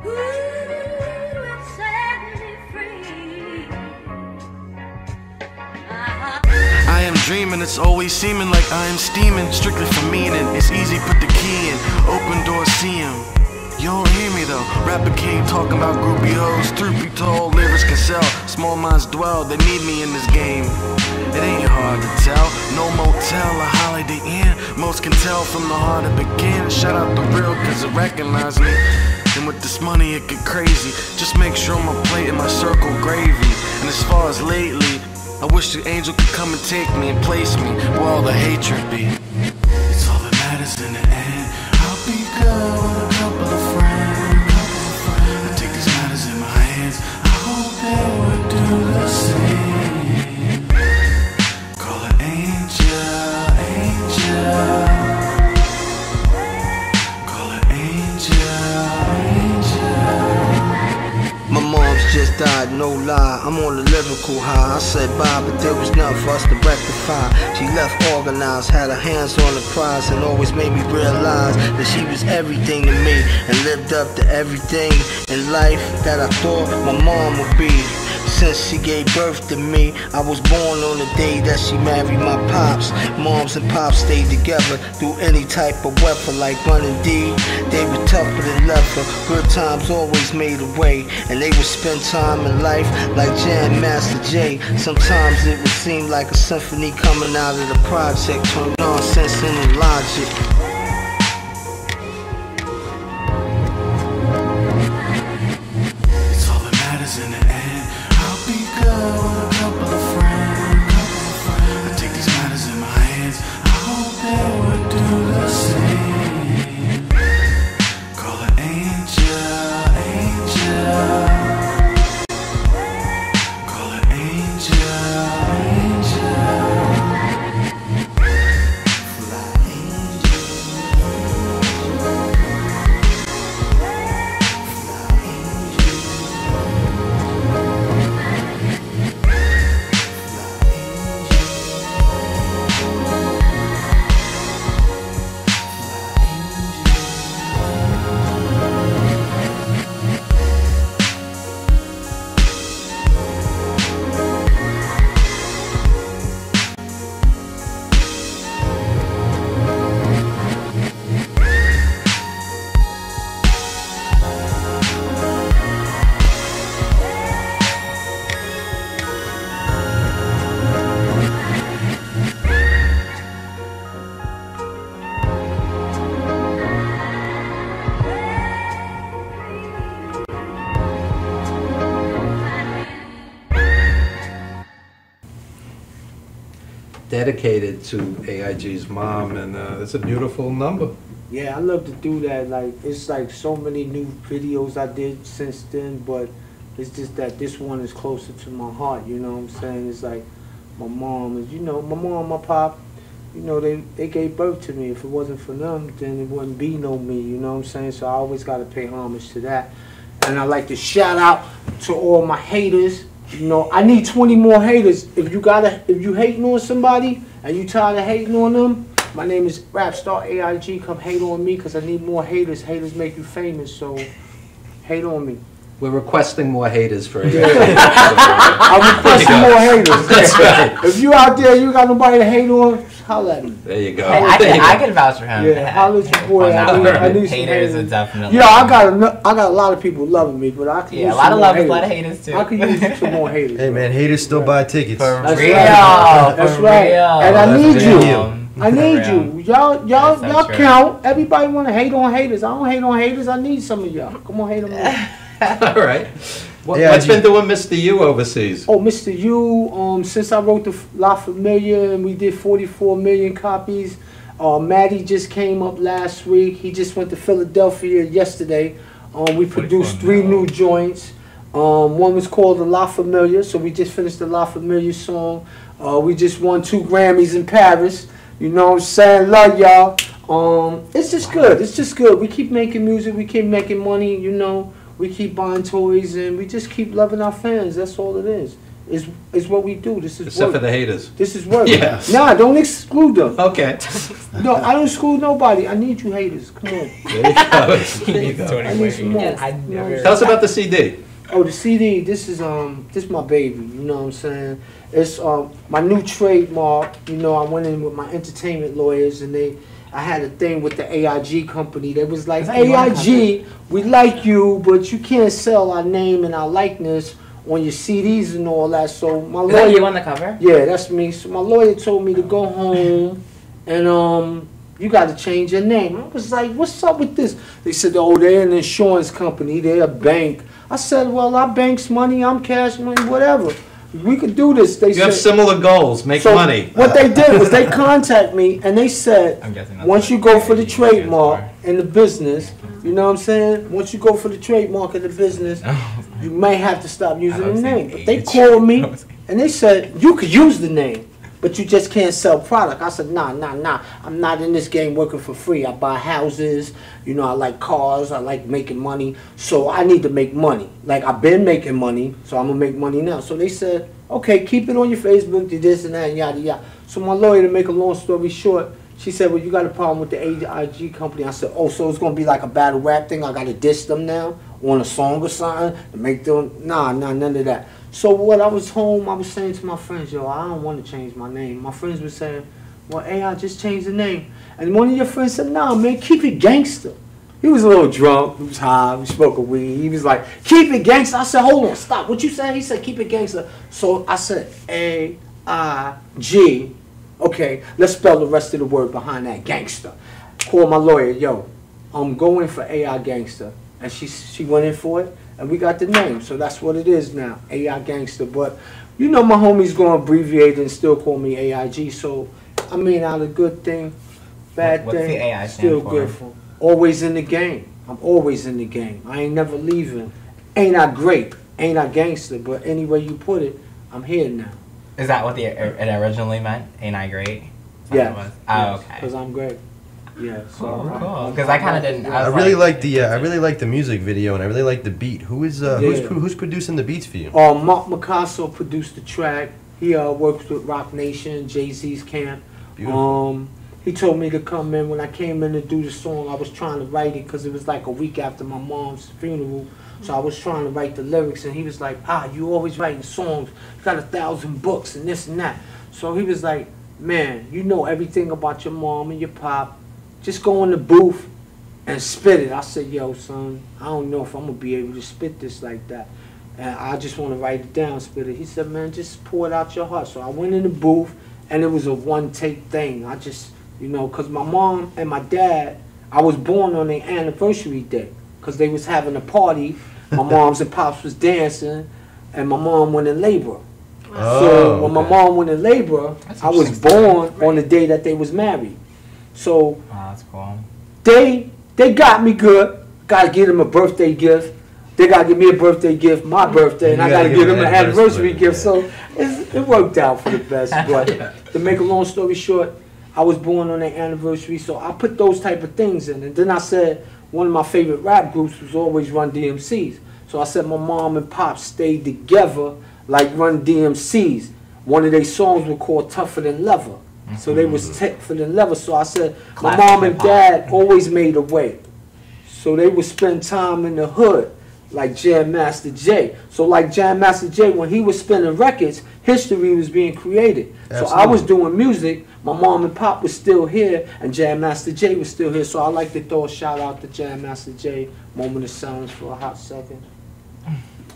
[SPEAKER 20] Ooh, and set me free.
[SPEAKER 21] I am dreaming, it's always seeming like I am steaming. Strictly for meaning, it's easy, put the key in. Open door, see him. You don't hear me though. Rapper king talking about groupie hoes. Truth be told, lyrics can sell. Small minds dwell, they need me in this game. It ain't hard to tell. No motel or Holiday Inn. Most can tell from the heart it begin. Shout out the real cause it recognize me. And with this money it get crazy. Just make sure my plate and my circle gravy. And as far as lately, I wish the angel could come and take me and place me where all the hatred be. It's all that matters in the end. I'll be good with a couple of friends. I take these matters in my hands. I hope they would do the same. Call her angel, angel. Call her angel, angel.
[SPEAKER 7] My mom's just died, no lie, I'm on a lyrical high. I said bye, but there was nothing for us to rectify. She left organized, had her hands on the prize, and always made me realize that she was everything to me, and lived up to everything in life that I thought my mom would be. Since she gave birth to me, I was born on the day that she married my pops. Moms and pops stayed together through any type of weather, like Run and D. They were tougher than leather. Good times always made a way, and they would spend time in life like Jam Master Jay. Sometimes it would seem like a symphony coming out of the project, turned nonsense into logic.
[SPEAKER 21] It's all that matters in the end. I'll be good with a couple of friends. I take these matters in my hands. I hope they would do the same. Call her angel, angel. Call her angel, angel. Fly angel.
[SPEAKER 1] Dedicated to AIG's mom, and it's a beautiful number.
[SPEAKER 19] Yeah, I love to do that. Like, it's like so many new videos I did since then, but it's just that this one is closer to my heart, you know what I'm saying? It's like my mom is, you know, my mom, my pop, you know, they gave birth to me. If it wasn't for them, then it wouldn't be no me, you know what I'm saying? So I always got to pay homage to that. And I like to shout out to all my haters. You know, I need 20 more haters. If you hating on somebody and you tired of hating on them, my name is Rapstar AIG. Come hate on me because I need more haters. Haters make you famous, so hate on me.
[SPEAKER 1] We're requesting more haters for AIG.
[SPEAKER 19] I'm requesting more haters.
[SPEAKER 1] That's right.
[SPEAKER 19] If you out there, you got nobody to hate on, holla at me.
[SPEAKER 1] There you go.
[SPEAKER 8] Hey, I can vouch for him.
[SPEAKER 19] Yeah, holla at your boy. I need some
[SPEAKER 8] haters are definitely.
[SPEAKER 19] Yeah, I got a lot of people loving me, but I can use
[SPEAKER 8] a lot
[SPEAKER 19] some
[SPEAKER 8] of
[SPEAKER 19] more
[SPEAKER 8] love,
[SPEAKER 19] haters.
[SPEAKER 8] a lot of haters too.
[SPEAKER 19] I can use some more haters.
[SPEAKER 3] Hey man, haters still buy tickets.
[SPEAKER 19] That's
[SPEAKER 8] real.
[SPEAKER 19] Right. That's
[SPEAKER 8] For
[SPEAKER 19] right.
[SPEAKER 8] real.
[SPEAKER 19] And I need
[SPEAKER 3] That's
[SPEAKER 19] you.
[SPEAKER 3] real.
[SPEAKER 19] I need you. Y'all
[SPEAKER 8] so true.
[SPEAKER 19] count. Everybody want to hate on haters. I don't hate on haters. I need some of y'all. Come on, hate on me.
[SPEAKER 1] All right. What's been doing Mr. U overseas?
[SPEAKER 19] Oh, Mr. U, since I wrote the La Familia and we did 44 million copies, Maddie just came up last week. He just went to Philadelphia yesterday. We produced 3 new joints. One was called the La Familia, so we just finished the La Familia song. We just won 2 Grammys in Paris. You know what I'm saying? Love y'all. It's just good. It's just good. We keep making music. We keep making money, you know. We keep buying toys, and we just keep loving our fans. That's all it is. It's what we do. This is
[SPEAKER 1] Except
[SPEAKER 19] work.
[SPEAKER 1] for the haters.
[SPEAKER 19] This is work.
[SPEAKER 1] Yes.
[SPEAKER 19] Nah, don't exclude them.
[SPEAKER 1] Okay.
[SPEAKER 19] No, I don't exclude nobody. I need you haters. Come on.
[SPEAKER 1] There you go. There you go.
[SPEAKER 19] I need some more.
[SPEAKER 1] Tell us about the CD.
[SPEAKER 19] Oh, the CD. This is my baby. You know what I'm saying? It's my new trademark. You know, I went in with my entertainment lawyers, and I had a thing with the AIG company. They was like, AIG, we like you, but you can't sell our name and our likeness on your CDs and all that. So my lawyer,
[SPEAKER 8] Is that you on the cover?
[SPEAKER 19] Yeah, that's me. So my lawyer told me to go home and you got to change your name. I was like, what's up with this? They said, oh, they're an insurance company. They're a bank. I said, well, I bank's money. I'm cash money, whatever. we could do this. They
[SPEAKER 1] You have similar goals. Make money.
[SPEAKER 19] What they did was they contact me and they said, once you go for the trademark in the business, you know what I'm saying? Once you go for the trademark in the business, you may have to stop using the name. But they called me and they said, you could use the name, but you just can't sell product. I said, nah. I'm not in this game working for free. I buy houses. You know, I like cars. I like making money. So I need to make money. Like, I've been making money, so I'm going to make money now. So they said, okay, keep it on your Facebook, do this and that, and yada, yada. So my lawyer, to make a long story short, she said, well, you got a problem with the AIG company. I said, oh, so it's going to be like a battle rap thing? I got to diss them now on a song or something to make them? Nah, none of that. So when I was home, I was saying to my friends, yo, I don't want to change my name. My friends were saying, well, AI, just change the name. And one of your friends said, nah, man, keep it gangster. He was a little drunk. He was high. We smoked a weed. He was like, keep it gangster. I said, hold on, stop. What you say? He said, keep it gangster. So I said, AIG. Okay, let's spell the rest of the word behind that, gangster. Call my lawyer, yo, I'm going for AI Gangster. And she went in for it, and we got the name. So that's what it is now, AI Gangster. But, you know, my homie's going to abbreviate it and still call me AIG. So, I mean, out of good thing, bad
[SPEAKER 8] What's
[SPEAKER 19] thing,
[SPEAKER 8] the AI
[SPEAKER 19] still
[SPEAKER 8] stand
[SPEAKER 19] good
[SPEAKER 8] for?
[SPEAKER 19] for. Always in the game. I'm always in the game. I ain't never leaving. Ain't I great? Ain't I gangster? But any way you put it, I'm here now.
[SPEAKER 8] Is that what it originally meant? Ain't I great?
[SPEAKER 19] Yeah.
[SPEAKER 8] Oh, okay.
[SPEAKER 19] Because I'm great. Yeah. So
[SPEAKER 8] cool. Because I kind of didn't.
[SPEAKER 3] I really like the music video, and I really like the beat. Who's producing the beats for you?
[SPEAKER 19] Mark Picasso produced the track. He works with Rock Nation, Jay-Z's camp.
[SPEAKER 3] Beautiful.
[SPEAKER 19] He told me to come in. When I came in to do the song, I was trying to write it because it was like a week after my mom's funeral. So I was trying to write the lyrics, and he was like, you always writing songs. You got 1,000 books and this and that. So he was like, man, you know everything about your mom and your pop. Just go in the booth and spit it. I said, yo, son, I don't know if I'm going to be able to spit this like that. And I just want to write it down, spit it. He said, man, just pour it out your heart. So I went in the booth, and it was a one-take thing. I just, you know, because my mom and my dad, I was born on their anniversary day because they was having a party. My moms and pops was dancing, and my mom went in labor. So when my mom went in labor, I was born on the day that they was married. So
[SPEAKER 8] that's cool.
[SPEAKER 19] They got me good. Got to give them a birthday gift. They got to give me a birthday gift, my birthday, and I got to give them an anniversary gift. So it worked out for the best. But to make a long story short, I was born on their anniversary, so I put those type of things in. And then I said one of my favorite rap groups was always Run DMC's. So I said my mom and pop stayed together like Run DMC's. One of their songs was called Tougher Than Leather. So they was tougher than leather. So I said my mom and dad always made a way. So they would spend time in the hood like Jam Master Jay. So like Jam Master Jay, when he was spinning records, history was being created.
[SPEAKER 3] Absolutely.
[SPEAKER 19] So I was doing music, my mom and pop was still here, and Jam Master Jay was still here. So I like to throw a shout out to Jam Master Jay. Moment of silence for a hot second.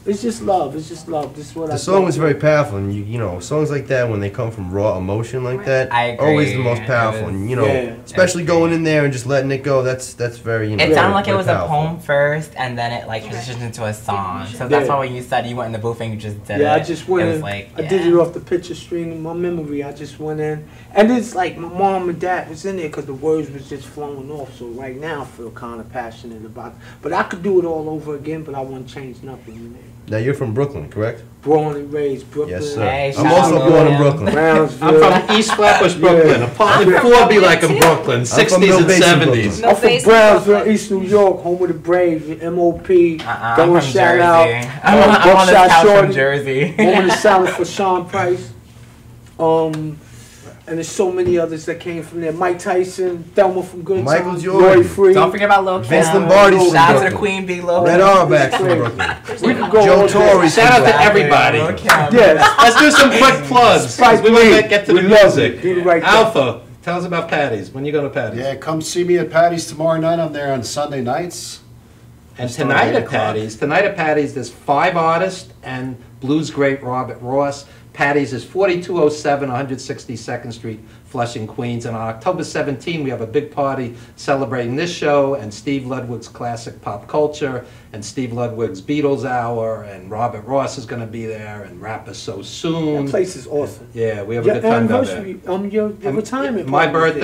[SPEAKER 19] It's just love. It's just love. This is what
[SPEAKER 3] The song was very powerful, and you know, songs like that when they come from raw emotion like that,
[SPEAKER 8] I agree.
[SPEAKER 3] always the most powerful. And you know, especially going in there and just letting it go. That's very. You know,
[SPEAKER 8] it sounded like it was
[SPEAKER 3] powerful.
[SPEAKER 8] a poem first, and then it like transitioned into a song. So that's why when you said you went in the booth and you just did it.
[SPEAKER 19] I just went in.
[SPEAKER 8] Like,
[SPEAKER 19] I did it off the picture stream in my memory. I just went in, and it's like my mom and dad was in there because the words was just flowing off. So right now I feel kind of passionate about it. But I could do it all over again, but I wouldn't change nothing. You know?
[SPEAKER 3] Now you're from Brooklyn, correct?
[SPEAKER 19] Born and raised Brooklyn.
[SPEAKER 3] Yes, sir. Hey, I'm also born in Brooklyn.
[SPEAKER 19] Brownsville.
[SPEAKER 1] I'm from East Flatbush, Brooklyn. Apartment 4 be like in Brooklyn, 60s and 70s.
[SPEAKER 19] I'm from Brownsville, East New York, home of the Braves, MOP. Don't shout out.
[SPEAKER 8] I'm on this couch from Jersey.
[SPEAKER 19] Home of the Silence for Sean Price. And there's so many others that came from there. Mike Tyson, Thelma from Good
[SPEAKER 3] Michael
[SPEAKER 19] Times,
[SPEAKER 3] Jordan.
[SPEAKER 19] Roy Free.
[SPEAKER 8] Don't forget about Lil Kim.
[SPEAKER 3] Vince Lombardi from
[SPEAKER 8] Shout out to
[SPEAKER 3] Brooklyn.
[SPEAKER 8] the Queen Bee, Lil
[SPEAKER 3] Red
[SPEAKER 8] Kim.
[SPEAKER 3] Auerbach from Brooklyn.
[SPEAKER 19] We can go
[SPEAKER 3] Joe
[SPEAKER 19] all day.
[SPEAKER 3] Torre.
[SPEAKER 1] Shout out to everybody.
[SPEAKER 19] Yes.
[SPEAKER 1] Let's do some quick plugs.
[SPEAKER 19] Spike
[SPEAKER 1] We want
[SPEAKER 19] Lee.
[SPEAKER 1] to get to the
[SPEAKER 19] We love
[SPEAKER 1] music.
[SPEAKER 19] it. Do the right thing.
[SPEAKER 1] Alpha, tell us about Patty's. When you go to Patty's?
[SPEAKER 18] Yeah, come see me at Patty's tomorrow night. I'm there on Sunday nights.
[SPEAKER 1] And
[SPEAKER 18] Start
[SPEAKER 1] tonight
[SPEAKER 18] at
[SPEAKER 1] at
[SPEAKER 18] 8 o'clock.
[SPEAKER 1] Patty's, there's 5 artists and blues great Robert Ross. Patty's is 4207 162nd Street, Flushing, Queens. And on October 17, we have a big party celebrating this show and Steve Ludwig's Classic Pop Culture and Steve Ludwig's Beatles Hour, and Robert Ross is going to be there, and Rapper So Soon.
[SPEAKER 19] That place is awesome.
[SPEAKER 1] Yeah, we have a good time down there.
[SPEAKER 19] Your retirement
[SPEAKER 1] My
[SPEAKER 19] party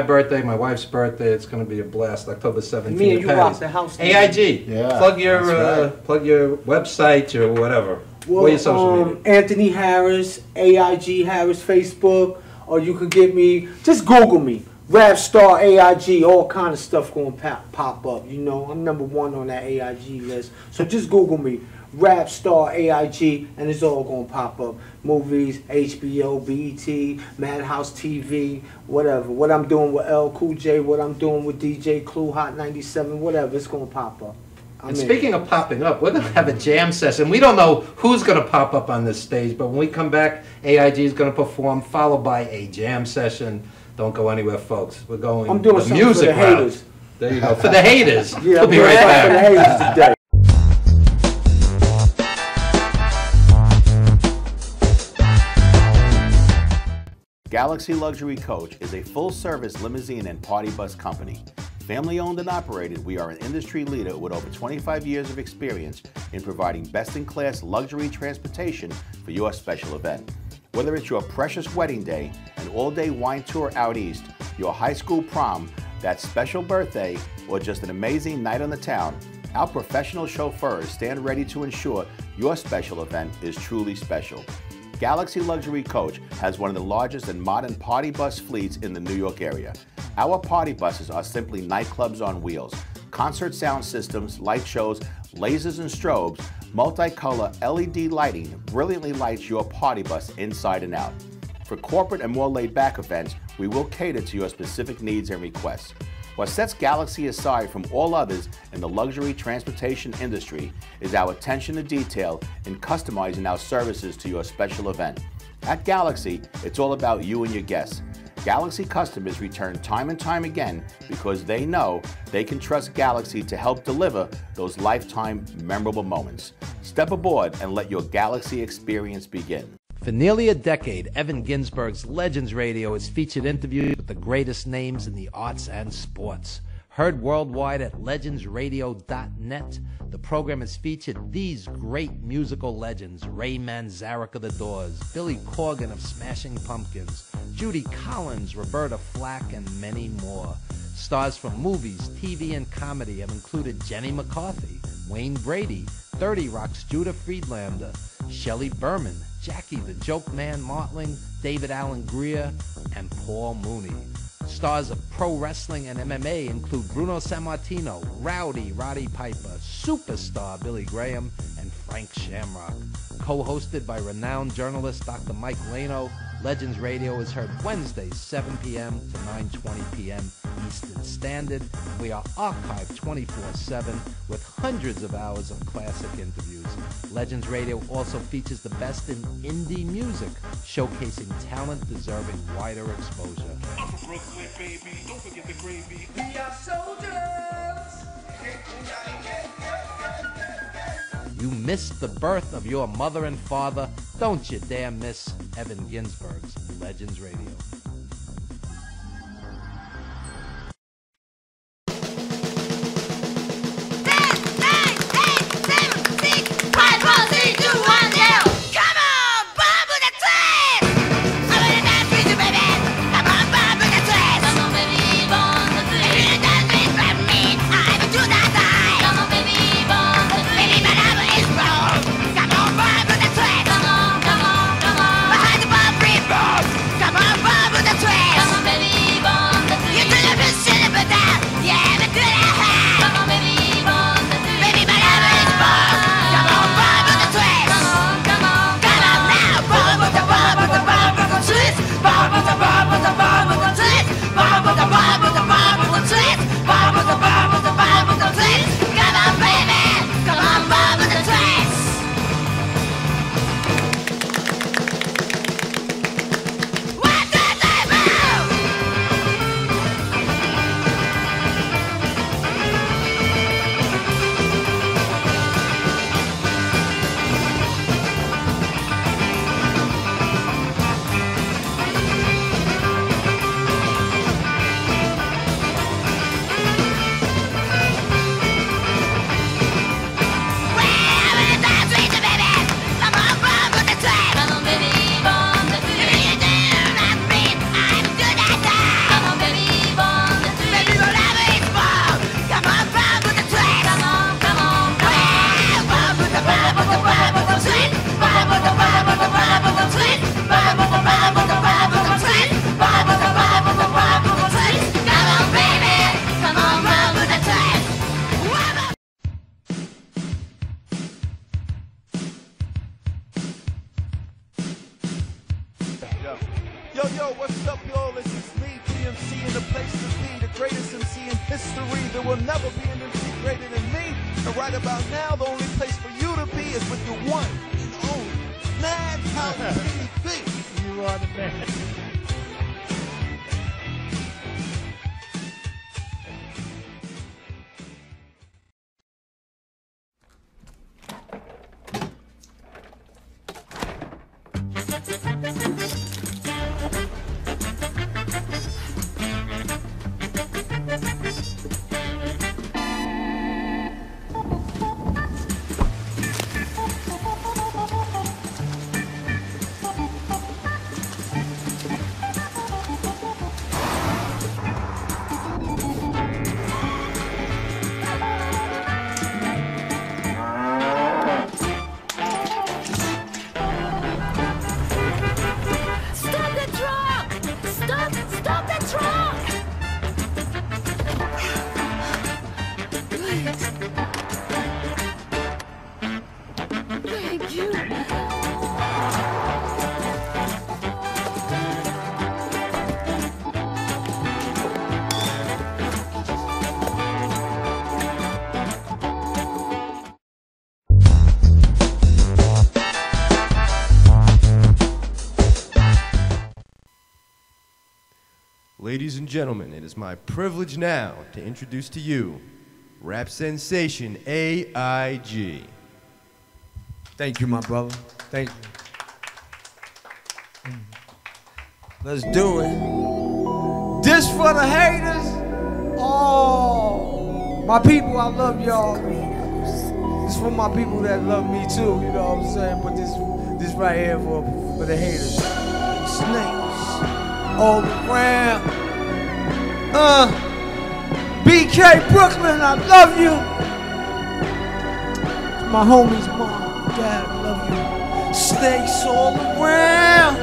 [SPEAKER 1] birthday, my wife's birthday, it's going to be a blast, October 17th.
[SPEAKER 19] Me and you rock the house.
[SPEAKER 1] AIG.
[SPEAKER 18] Yeah,
[SPEAKER 1] plug your website or whatever.
[SPEAKER 19] Well,
[SPEAKER 1] What are your social media?
[SPEAKER 19] Anthony Harris, AIG Harris, Facebook, or you can get me, just Google me. Rap Star, AIG, all kind of stuff going to pop up. You know, I'm #1 on that AIG list. So just Google me. Rap Star, AIG, and it's all going to pop up. Movies, HBO, BET, Madhouse TV, whatever. What I'm doing with L Cool J, what I'm doing with DJ Clue, Hot 97, whatever, it's going to pop up.
[SPEAKER 1] And speaking of popping up, we're going to have a jam session. We don't know who's going to pop up on this stage, but when we come back, AIG is going to perform, followed by a jam session. Don't go anywhere, folks. We're going
[SPEAKER 19] I'm doing
[SPEAKER 1] the
[SPEAKER 19] something
[SPEAKER 1] music
[SPEAKER 19] for the
[SPEAKER 1] route.
[SPEAKER 19] haters.
[SPEAKER 1] There you go. For the haters.
[SPEAKER 19] Yeah,
[SPEAKER 1] we'll be right back.
[SPEAKER 19] For the haters today.
[SPEAKER 6] Galaxy Luxury Coach is a full-service limousine and party bus company. Family-owned and operated, we are an industry leader with over 25 years of experience in providing best-in-class luxury transportation for your special event. Whether it's your precious wedding day, an all-day wine tour out east, your high school prom, that special birthday, or just an amazing night on the town, our professional chauffeurs stand ready to ensure your special event is truly special. Galaxy Luxury Coach has one of the largest and modern party bus fleets in the New York area. Our party buses are simply nightclubs on wheels. Concert sound systems, light shows, lasers and strobes, multicolor LED lighting brilliantly lights your party bus inside and out. For corporate and more laid-back events, we will cater to your specific needs and requests. What sets Galaxy aside from all others in the luxury transportation industry is our attention to detail in customizing our services to your special event. At Galaxy, it's all about you and your guests. Galaxy customers return time and time again because they know they can trust Galaxy to help deliver those lifetime memorable moments. Step aboard and let your Galaxy experience begin.
[SPEAKER 1] For nearly a decade, Evan Ginsberg's Legends Radio has featured interviews with the greatest names in the arts and sports. Heard worldwide at legendsradio.net, the program has featured these great musical legends: Ray Manzarek of The Doors, Billy Corgan of Smashing Pumpkins, Judy Collins, Roberta Flack, and many more. Stars from movies, TV, and comedy have included Jenny McCarthy, Wayne Brady, 30 Rock's Judah Friedlander, Shelley Berman, Jackie the Joke Man Martling, David Allen Greer, and Paul Mooney. Stars of pro wrestling and MMA include Bruno Sammartino, Rowdy Roddy Piper, Superstar Billy Graham, and Frank Shamrock. Co-hosted by renowned journalist Dr. Mike Lano, Legends Radio is heard Wednesdays 7 p.m. to 9:20 p.m. Eastern Standard. We are archived 24/7 with hundreds of hours of classic interviews. Legends Radio also features the best in indie music, showcasing talent deserving wider exposure.
[SPEAKER 12] Brooklyn, baby, don't forget the gravy.
[SPEAKER 20] We are soldiers.
[SPEAKER 1] You missed the birth of your mother and father. Don't you dare miss Evan Ginsberg's Legends Radio.
[SPEAKER 20] Come on,
[SPEAKER 10] history. There will never be an MC greater than me. And right about now, the only place for you to be is with your one and only Mad Halvorsen.
[SPEAKER 22] You are the man.
[SPEAKER 3] Ladies and gentlemen, it is my privilege now to introduce to you rap sensation AIG.
[SPEAKER 23] Thank you, my brother. Thank you. Let's do it. This for the haters. Oh, my people, I love y'all. This for my people that love me too, you know what I'm saying? But this right here for the haters. Snakes all around. BK Brooklyn, I love you. To my homies, mom, dad, I love you. Snakes all around.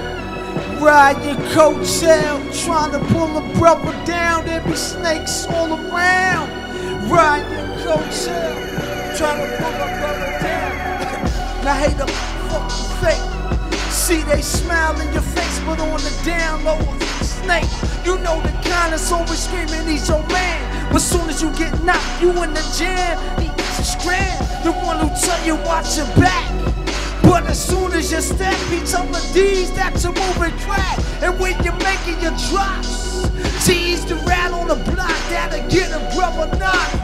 [SPEAKER 23] Ride your coattail, trying to pull a brother down. There be snakes all around. Ride your coattail, trying to pull a brother down. Now hate them fucking fake. See they smile in your face, but on the down low, snake. You know the kind that's always screaming he's your man. But soon as you get knocked, you in the jam. He's a scram, the one who tell you watch your back. But as soon as you step, he telling D's that you're moving crack. And when you're making your drops, T's the rat on the block that'll get a brother knocked.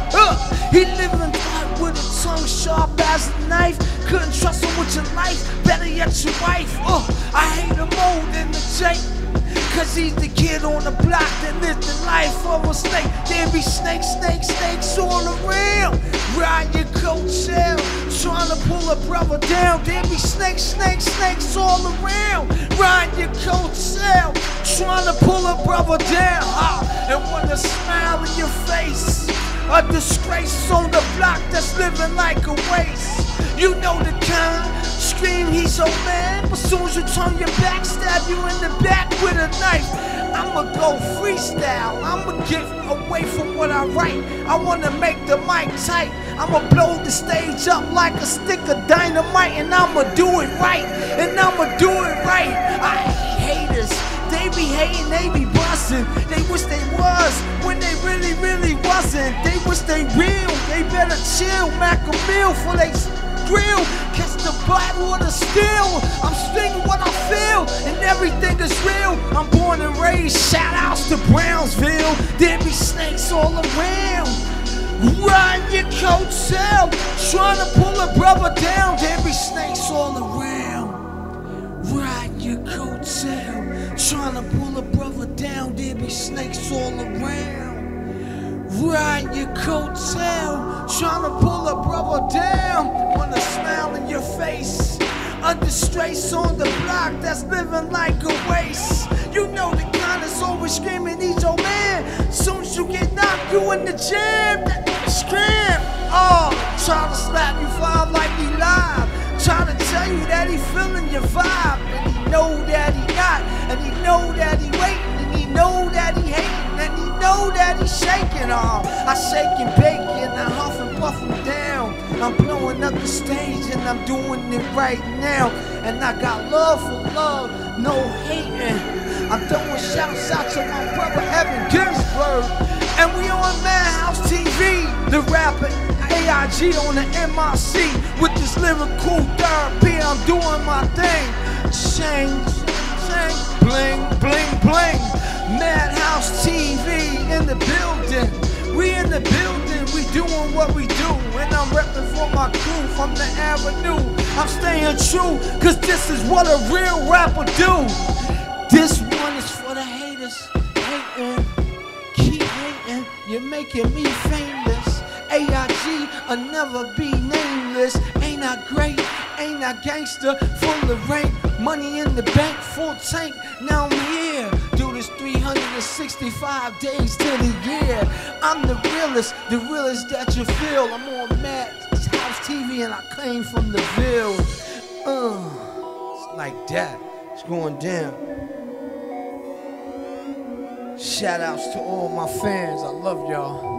[SPEAKER 23] He living life with a tongue sharp as a knife. Couldn't trust him with your life, better yet your wife. I hate him more than the Jake. Cause he's the kid on the block that lived the life of a snake. There be snakes all around. Ride your coattail, trying to pull a brother down. There be snakes all around. Ride your coattail, trying to pull a brother down. And when a smile in your face, a disgrace on the block that's living like a waste. You know the kind, scream he's so mad, but soon as you turn your back, stab you in the back with a knife. I'ma go freestyle, I'ma get away from what I write. I wanna make the mic tight, I'ma blow the stage up like a stick of dynamite. And I'ma do it right, I hate haters, they be hating, they be busting. They wish they was, when they really wasn't. They wish they real, they better chill. Mac a meal for they grill, catch the Bible or the steel. I'm speaking what I feel, and everything is real. I'm born and raised, shout outs to Brownsville. There be snakes all around. Ride your coattail, trying to pull a brother down. There be snakes all around. Ride your coattail, trying to pull a brother down. There be snakes all around. Ride your coattail, trying to pull a brother down. Want a smile in your face, a disgrace on the block that's living like a waste. You know the kind that's always screaming he's your man. Soon as you get knocked, you in the jam. That nigga scream. Trying to slap you five like he live. Trying to tell you that he feeling your vibe. And he know that he not. And he know that he waiting. And he know that he hating. And he know that he shaking. I shake and bake and I huff and puff him down. I'm blowing up the stage and I'm doing it right now. And I got love for love, no hating. I'm throwing shouts out to my brother Evan Ginsberg. And we on Maher the rapper AIG on the MIC. With this lyrical therapy, I'm doing my thing. Shang, shang, bling, bling, bling. Madhouse TV in the building. We in the building, we doing what we do. And I'm repping for my crew from the avenue. I'm staying true, cause this is what a real rapper do. This one is for the haters, hating, keep hating, you're making me famous. AIG, I'll never be nameless. Ain't I great, ain't I gangster, full of rank, money in the bank, full tank, now I'm here. Do this 365 days to the year. I'm the realest that you feel. I'm on Madhouse TV and I came from the Ville. It's like that, it's going down. Shout outs to all my fans, I love y'all.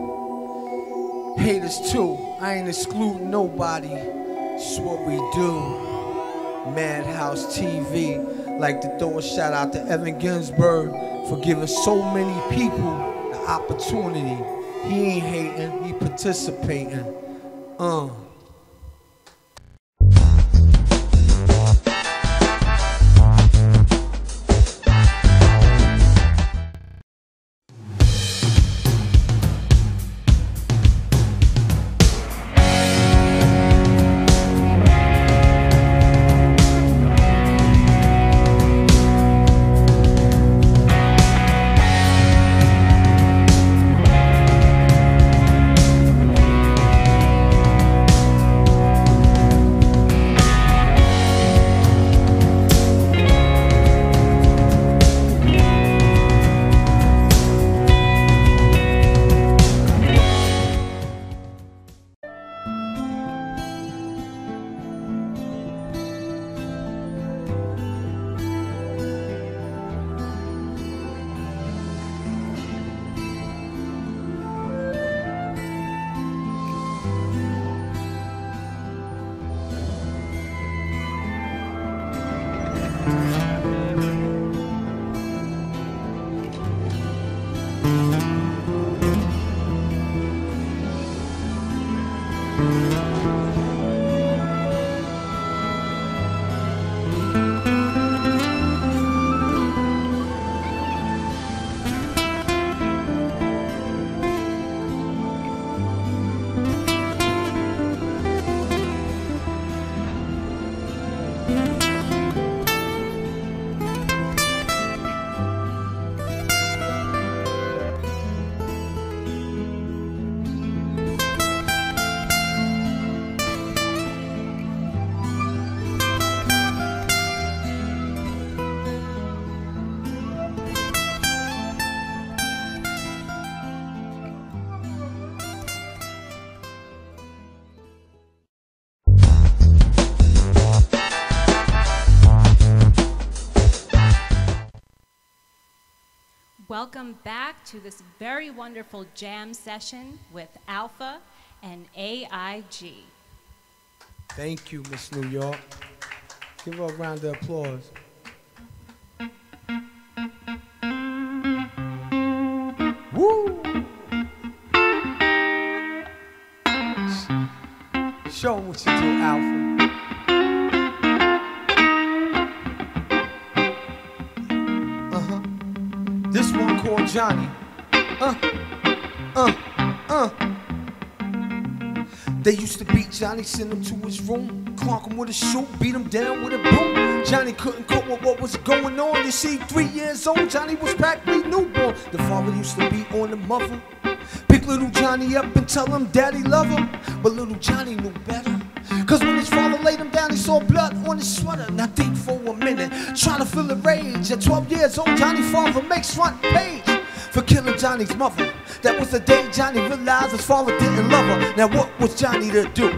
[SPEAKER 23] Haters too, I ain't excluding nobody. It's what we do. Madhouse TV. Like to throw a shout out to Evan Ginsberg for giving so many people the opportunity. He ain't hating, he participating.
[SPEAKER 4] Welcome back to this very wonderful jam session with Alpha and AIG.
[SPEAKER 23] Thank you, Miss New York. Give her a round of applause. Woo! Show 'em what you do, Alpha. This one called Johnny. They used to beat Johnny, send him to his room, clonk him with a shoe, beat him down with a broom. Johnny couldn't cope with what was going on. You see, 3 years old, Johnny was practically newborn. The father used to beat on the mother, pick little Johnny up and tell him daddy love him. But little Johnny knew better, cause when his father laid him down, he saw blood on his sweater. Now think for a minute, trying to feel the rage. At 12 years old, Johnny's father makes front page for killing Johnny's mother. That was the day Johnny realized his father didn't love her. Now what was Johnny to do?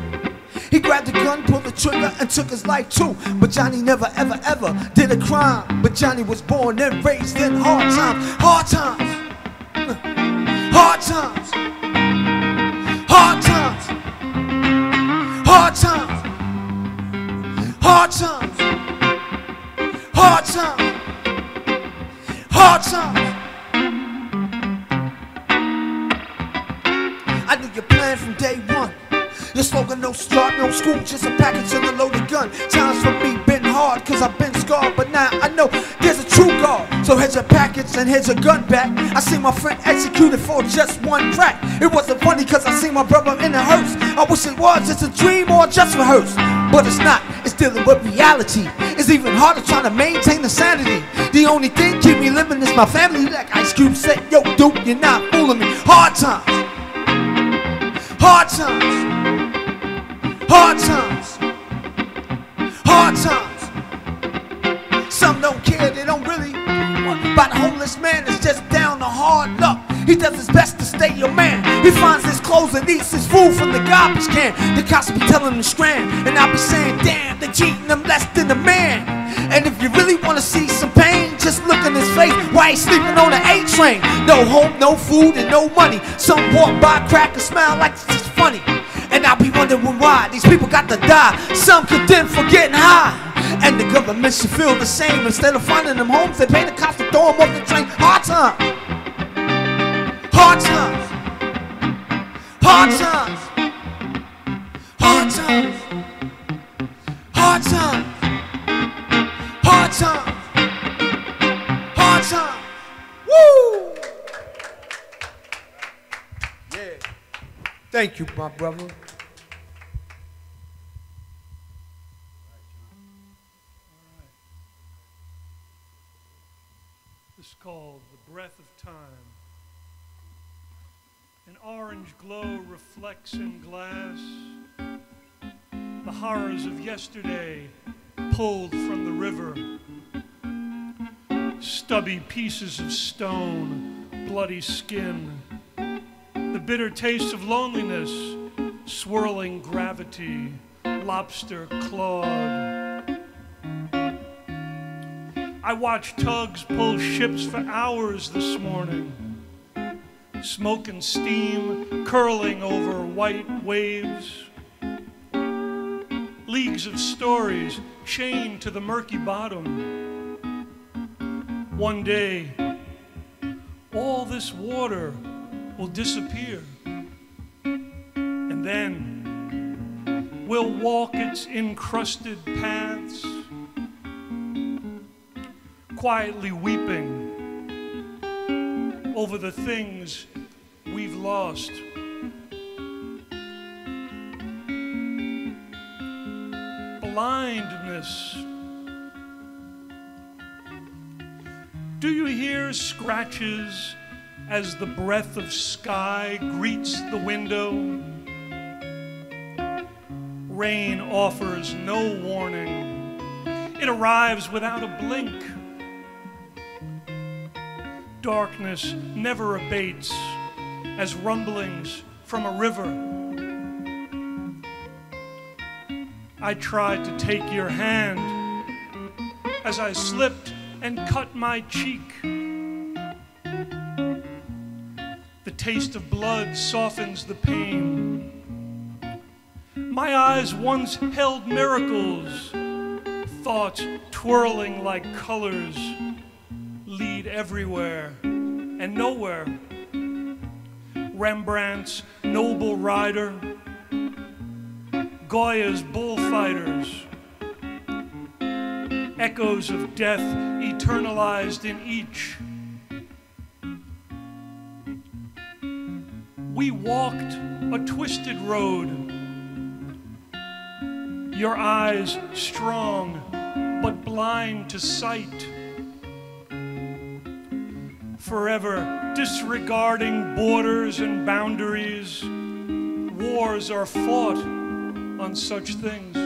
[SPEAKER 23] He grabbed the gun, pulled the trigger, and took his life too. But Johnny never ever ever did a crime. But Johnny was born and raised in hard times. Hard times. Hard times. Hard times. Hard times. Hard times. Hard times. Hard times. I knew your plan from day one. Your slogan, no start, no school, just a package and a loaded gun. Times for me been hard, cause I've been scarred, but now I know there's a true God. So here's your package and here's your gun back. I see my friend executed for just one crack. It wasn't funny cause I see my brother in a hearse. I wish it was just a dream or just rehearsed, but it's not, it's dealing with reality. It's even harder trying to maintain the sanity. The only thing keep me living is my family. Like Ice Cube said, yo dude, you're not fooling me. Hard times, hard times, hard times, hard times. Some don't care, they don't really. But the homeless man is just down to hard luck. He does his best to stay your man. He finds his clothes and eats his food from the garbage can. The cops be telling him to scram, and I'll be saying, damn, they're treating him less than a man. And if you really want to see some pain, just look in his face while he's sleeping on the A train. No home, no food, and no money. Some walk by, crack and smile like it's just funny. And I'll be wondering why these people got to die. Some condemned for getting high. And the government should feel the same. Instead of finding them homes, they pay the cops to throw them off the train. Hard times, hard times, hard times, hard times, hard times, hard times, hard times. Woo! Yeah. Thank you, my brother.
[SPEAKER 2] This is called The Breath of Time. An orange glow reflects in glass. The horrors of yesterday pulled from the river. Stubby pieces of stone, bloody skin. The bitter taste of loneliness, swirling gravity, lobster clawed. I watched tugs pull ships for hours this morning. Smoke and steam curling over white waves. Leagues of stories chained to the murky bottom. One day, all this water will disappear. And then we'll walk its encrusted paths, quietly weeping over the things we've lost. Blindness. Do you hear scratches as the breath of sky greets the window? Rain offers no warning. It arrives without a blink. Darkness never abates as rumblings from a river. I tried to take your hand as I slipped and cut my cheek. The taste of blood softens the pain. My eyes once held miracles. Thoughts twirling like colors lead everywhere and nowhere. Rembrandt's noble rider, Goya's bullfighters, echoes of death eternalized in each. We walked a twisted road, your eyes strong but blind to sight, forever disregarding borders and boundaries. Wars are fought on such things.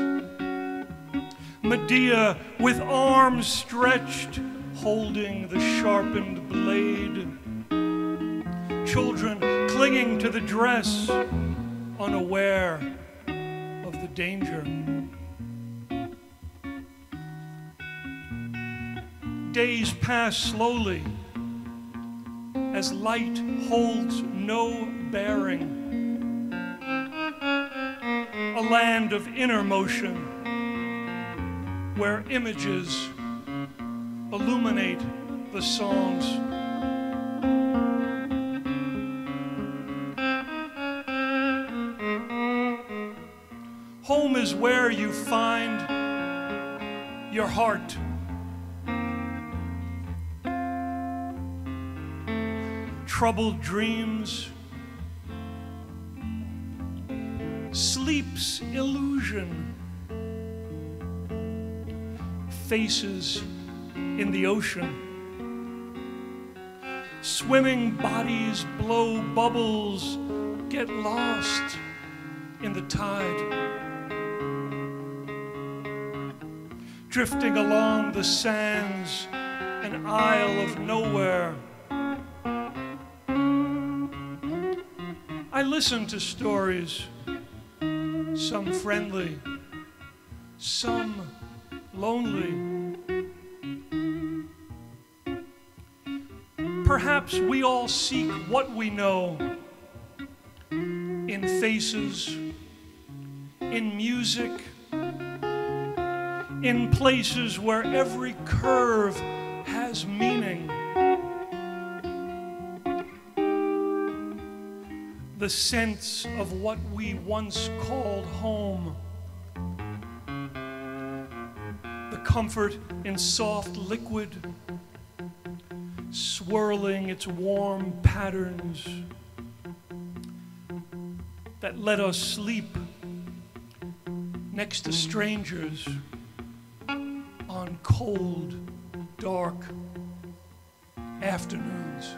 [SPEAKER 2] Medea with arms stretched, holding the sharpened blade. Children clinging to the dress, unaware of the danger. Days pass slowly as light holds no bearing. A land of inner motion where images illuminate the songs. Home is where you find your heart. Troubled dreams, sleep's illusion, faces in the ocean. Swimming bodies blow bubbles, get lost in the tide. Drifting along the sands, an isle of nowhere. I listen to stories, some friendly, some lonely. Perhaps we all seek what we know in faces, in music, in places where every curve has meaning. The sense of what we once called home. The comfort in soft liquid, swirling its warm patterns that let us sleep next to strangers on cold, dark afternoons.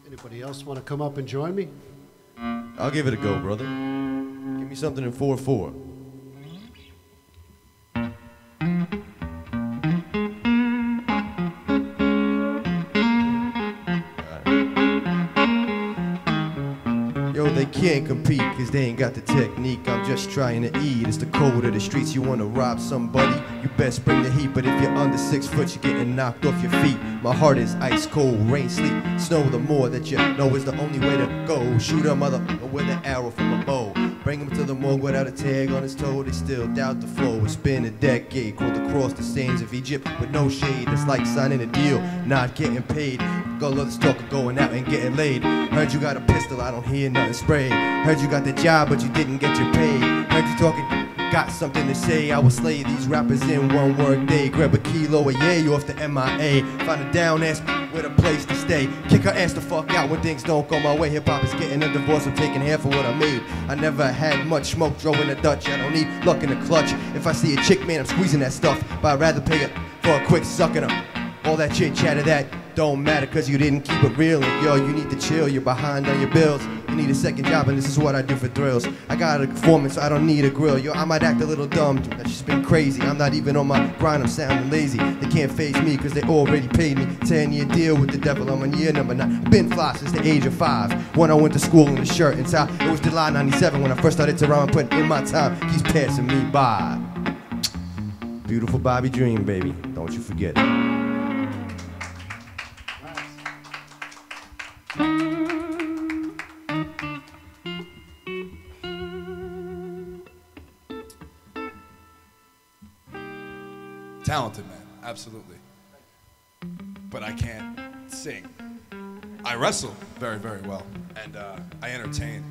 [SPEAKER 18] Anybody else want to come up and join me?
[SPEAKER 3] I'll give it a go, brother. Give me something in 4/4. They can't compete cause they ain't got the technique. I'm just trying to eat. It's the code of the streets. You wanna rob somebody, you best bring the heat. But if you're under 6 foot, you're getting knocked off your feet. My heart is ice cold, rain, sleet, snow. The more that you know is the only way to go. Shoot a motherfucker with an arrow from a bow. Bring him to the morgue without a tag on his toe. They still doubt the flow. It's been a decade, crawled across the sands of Egypt with no shade. It's like signing a deal, not getting paid. Got a lot of stalker going out and getting laid. Heard you got a pistol, I don't hear nothing sprayed. Heard you got the job, but you didn't get your pay. Heard you talking, got something to say. I will slay these rappers in one work day. Grab a kilo of yay off the MIA. Find a down ass with a place to stay. Kick her ass the fuck out when things don't go my way. Hip hop is getting a divorce, I'm taking half of what I made. I never had much smoke, drove in a Dutch. I don't need luck in the clutch. If I see a chick, man, I'm squeezing that stuff. But I'd rather pay it for a quick sucking up. All that chit chatter that don't matter cause you didn't keep it real. And yo, you need to chill, you're behind on your bills. You need a second job and this is what I do for thrills. I got a performance, so I don't need a grill. Yo, I might act a little dumb, that's just been crazy. I'm not even on my grind, I'm sounding lazy. They can't face me cause they already paid me. 10-year deal with the devil, I'm on year number 9. Been fly since the age of 5. When I went to school in a shirt and tie. It was July 97 when I first started to rhyme and put in my time. Keeps passing me by. Beautiful Bobby Dream, baby, don't you forget it.
[SPEAKER 5] Talented man, absolutely. But I can't sing. I wrestle very, very well, and I entertain.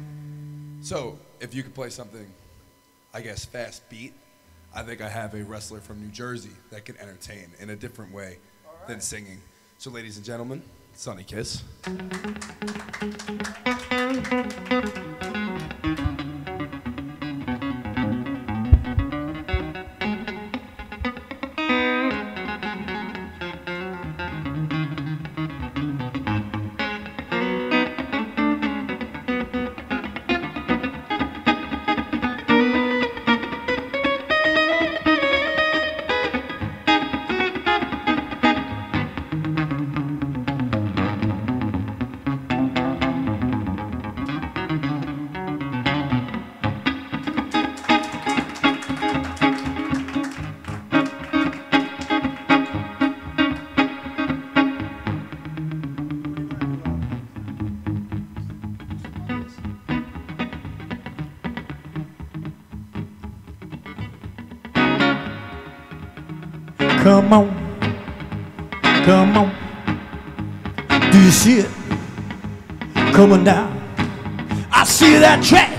[SPEAKER 5] So if you could play something, I guess, fast beat, I think I have a wrestler from New Jersey that can entertain in a different way than singing. So ladies and gentlemen, Sonny Kiss.
[SPEAKER 23] Come on, come on,
[SPEAKER 9] Do you see it coming down? I see that track,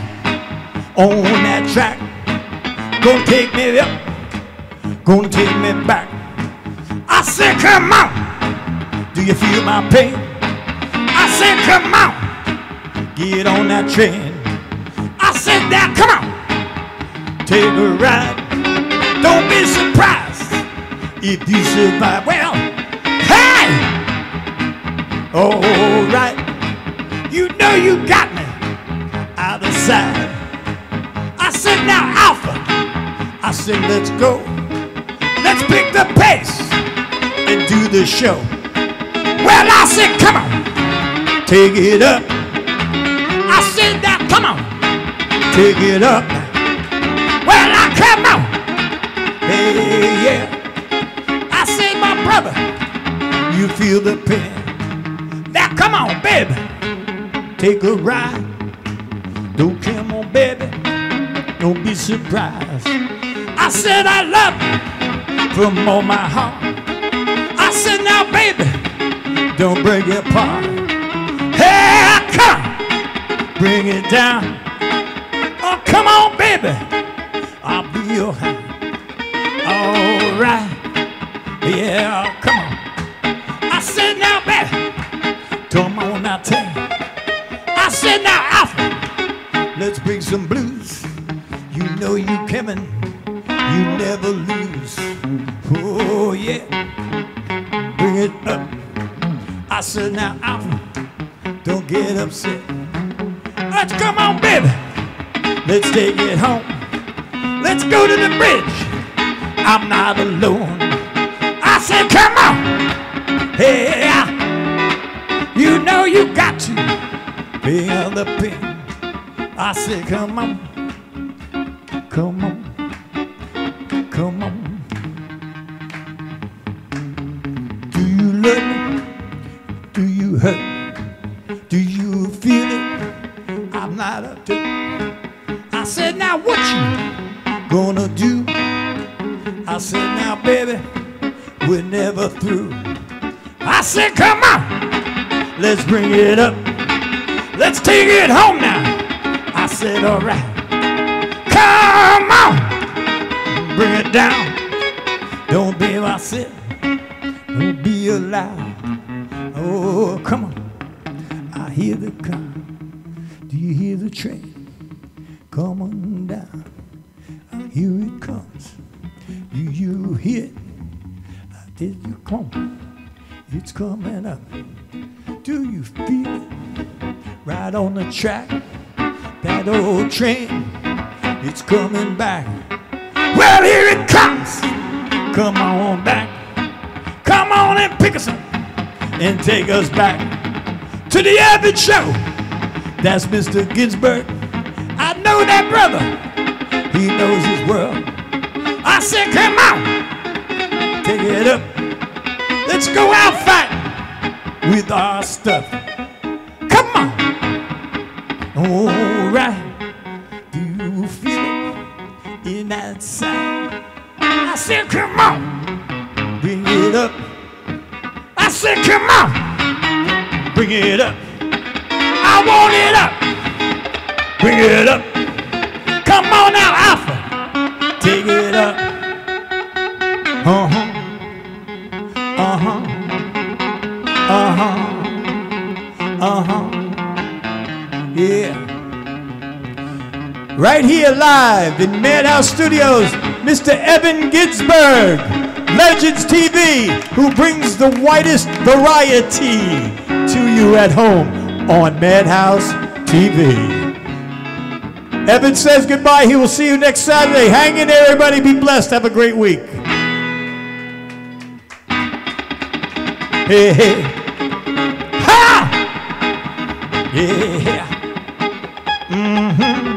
[SPEAKER 9] on that track. Gonna take me up, gonna take me back. I said, come on. Do you feel my pain? I said, come on. Get on that train. I said, now come on. Take a ride. Don't be surprised if you survive. Well, hey! All right. You know you got me out of sight. I said, now Alpha. I said, let's go. Let's pick the pace and do the show. Well, I said, come on. Take it up. I said, now come on. Take it up. Well, I come on. Hey, yeah. I said, my brother, you feel the pain. Now come on, baby. Take a ride. Don't come on, baby. Don't be surprised. I said, I love you from all my heart. I said, now, baby, don't break it apart. Hey, come on. Bring it down. Oh, come on, baby. I'll be your hand. All right. Yeah, come on. I said, now, baby, come on now, take. I said, now, Alpha, let's bring some blues. You know you coming, you never lose. Oh, yeah. Bring it up. I said, now, Alpha, don't get upset. Let's come on, baby. Let's take it home. Let's go to the bridge. I'm not alone. I said, come on. Hey, you know you got to feel the pain. I said, come on. Come on. Come on. Do you love me? Do you hurt? Do you feel it? I'm not up to. I said, now what you gonna do? I said, now baby, we're never through. I said, come on, let's bring it up. Let's take it home now. I said, all right. Come on, bring it down. Don't be myself, don't be allowed. Oh, come on, I hear the car. Do you hear the train? Come on down, here it comes. Do you hear it? Did you come? It's coming up. Do you feel it? Right on the track, that old train, it's coming back. Well, here it comes. Come on back. Come on and pick us up and take us back to the Abbott Show. That's Mr. Ginsberg. I know that brother. He knows his world. I said, come on. Take it up. Let's go out fighting with our stuff. Come on. All right. Do you feel it in that side? I said, come on. Bring it up. I said, come on. Bring it up. I want it up. Bring it up. Come on now, Alpha. Take it up. Uh-huh. Uh-huh. Uh-huh. Uh-huh. Yeah. Right here live in Madhouse Studios, Mr. Evan Ginsberg, Legends TV, who brings the widest variety to you at home on Madhouse TV. Evan says goodbye. He will see you next Saturday. Hang in there, everybody. Be blessed. Have a great week. Hey, hey. Ha! Yeah. Mm-hmm.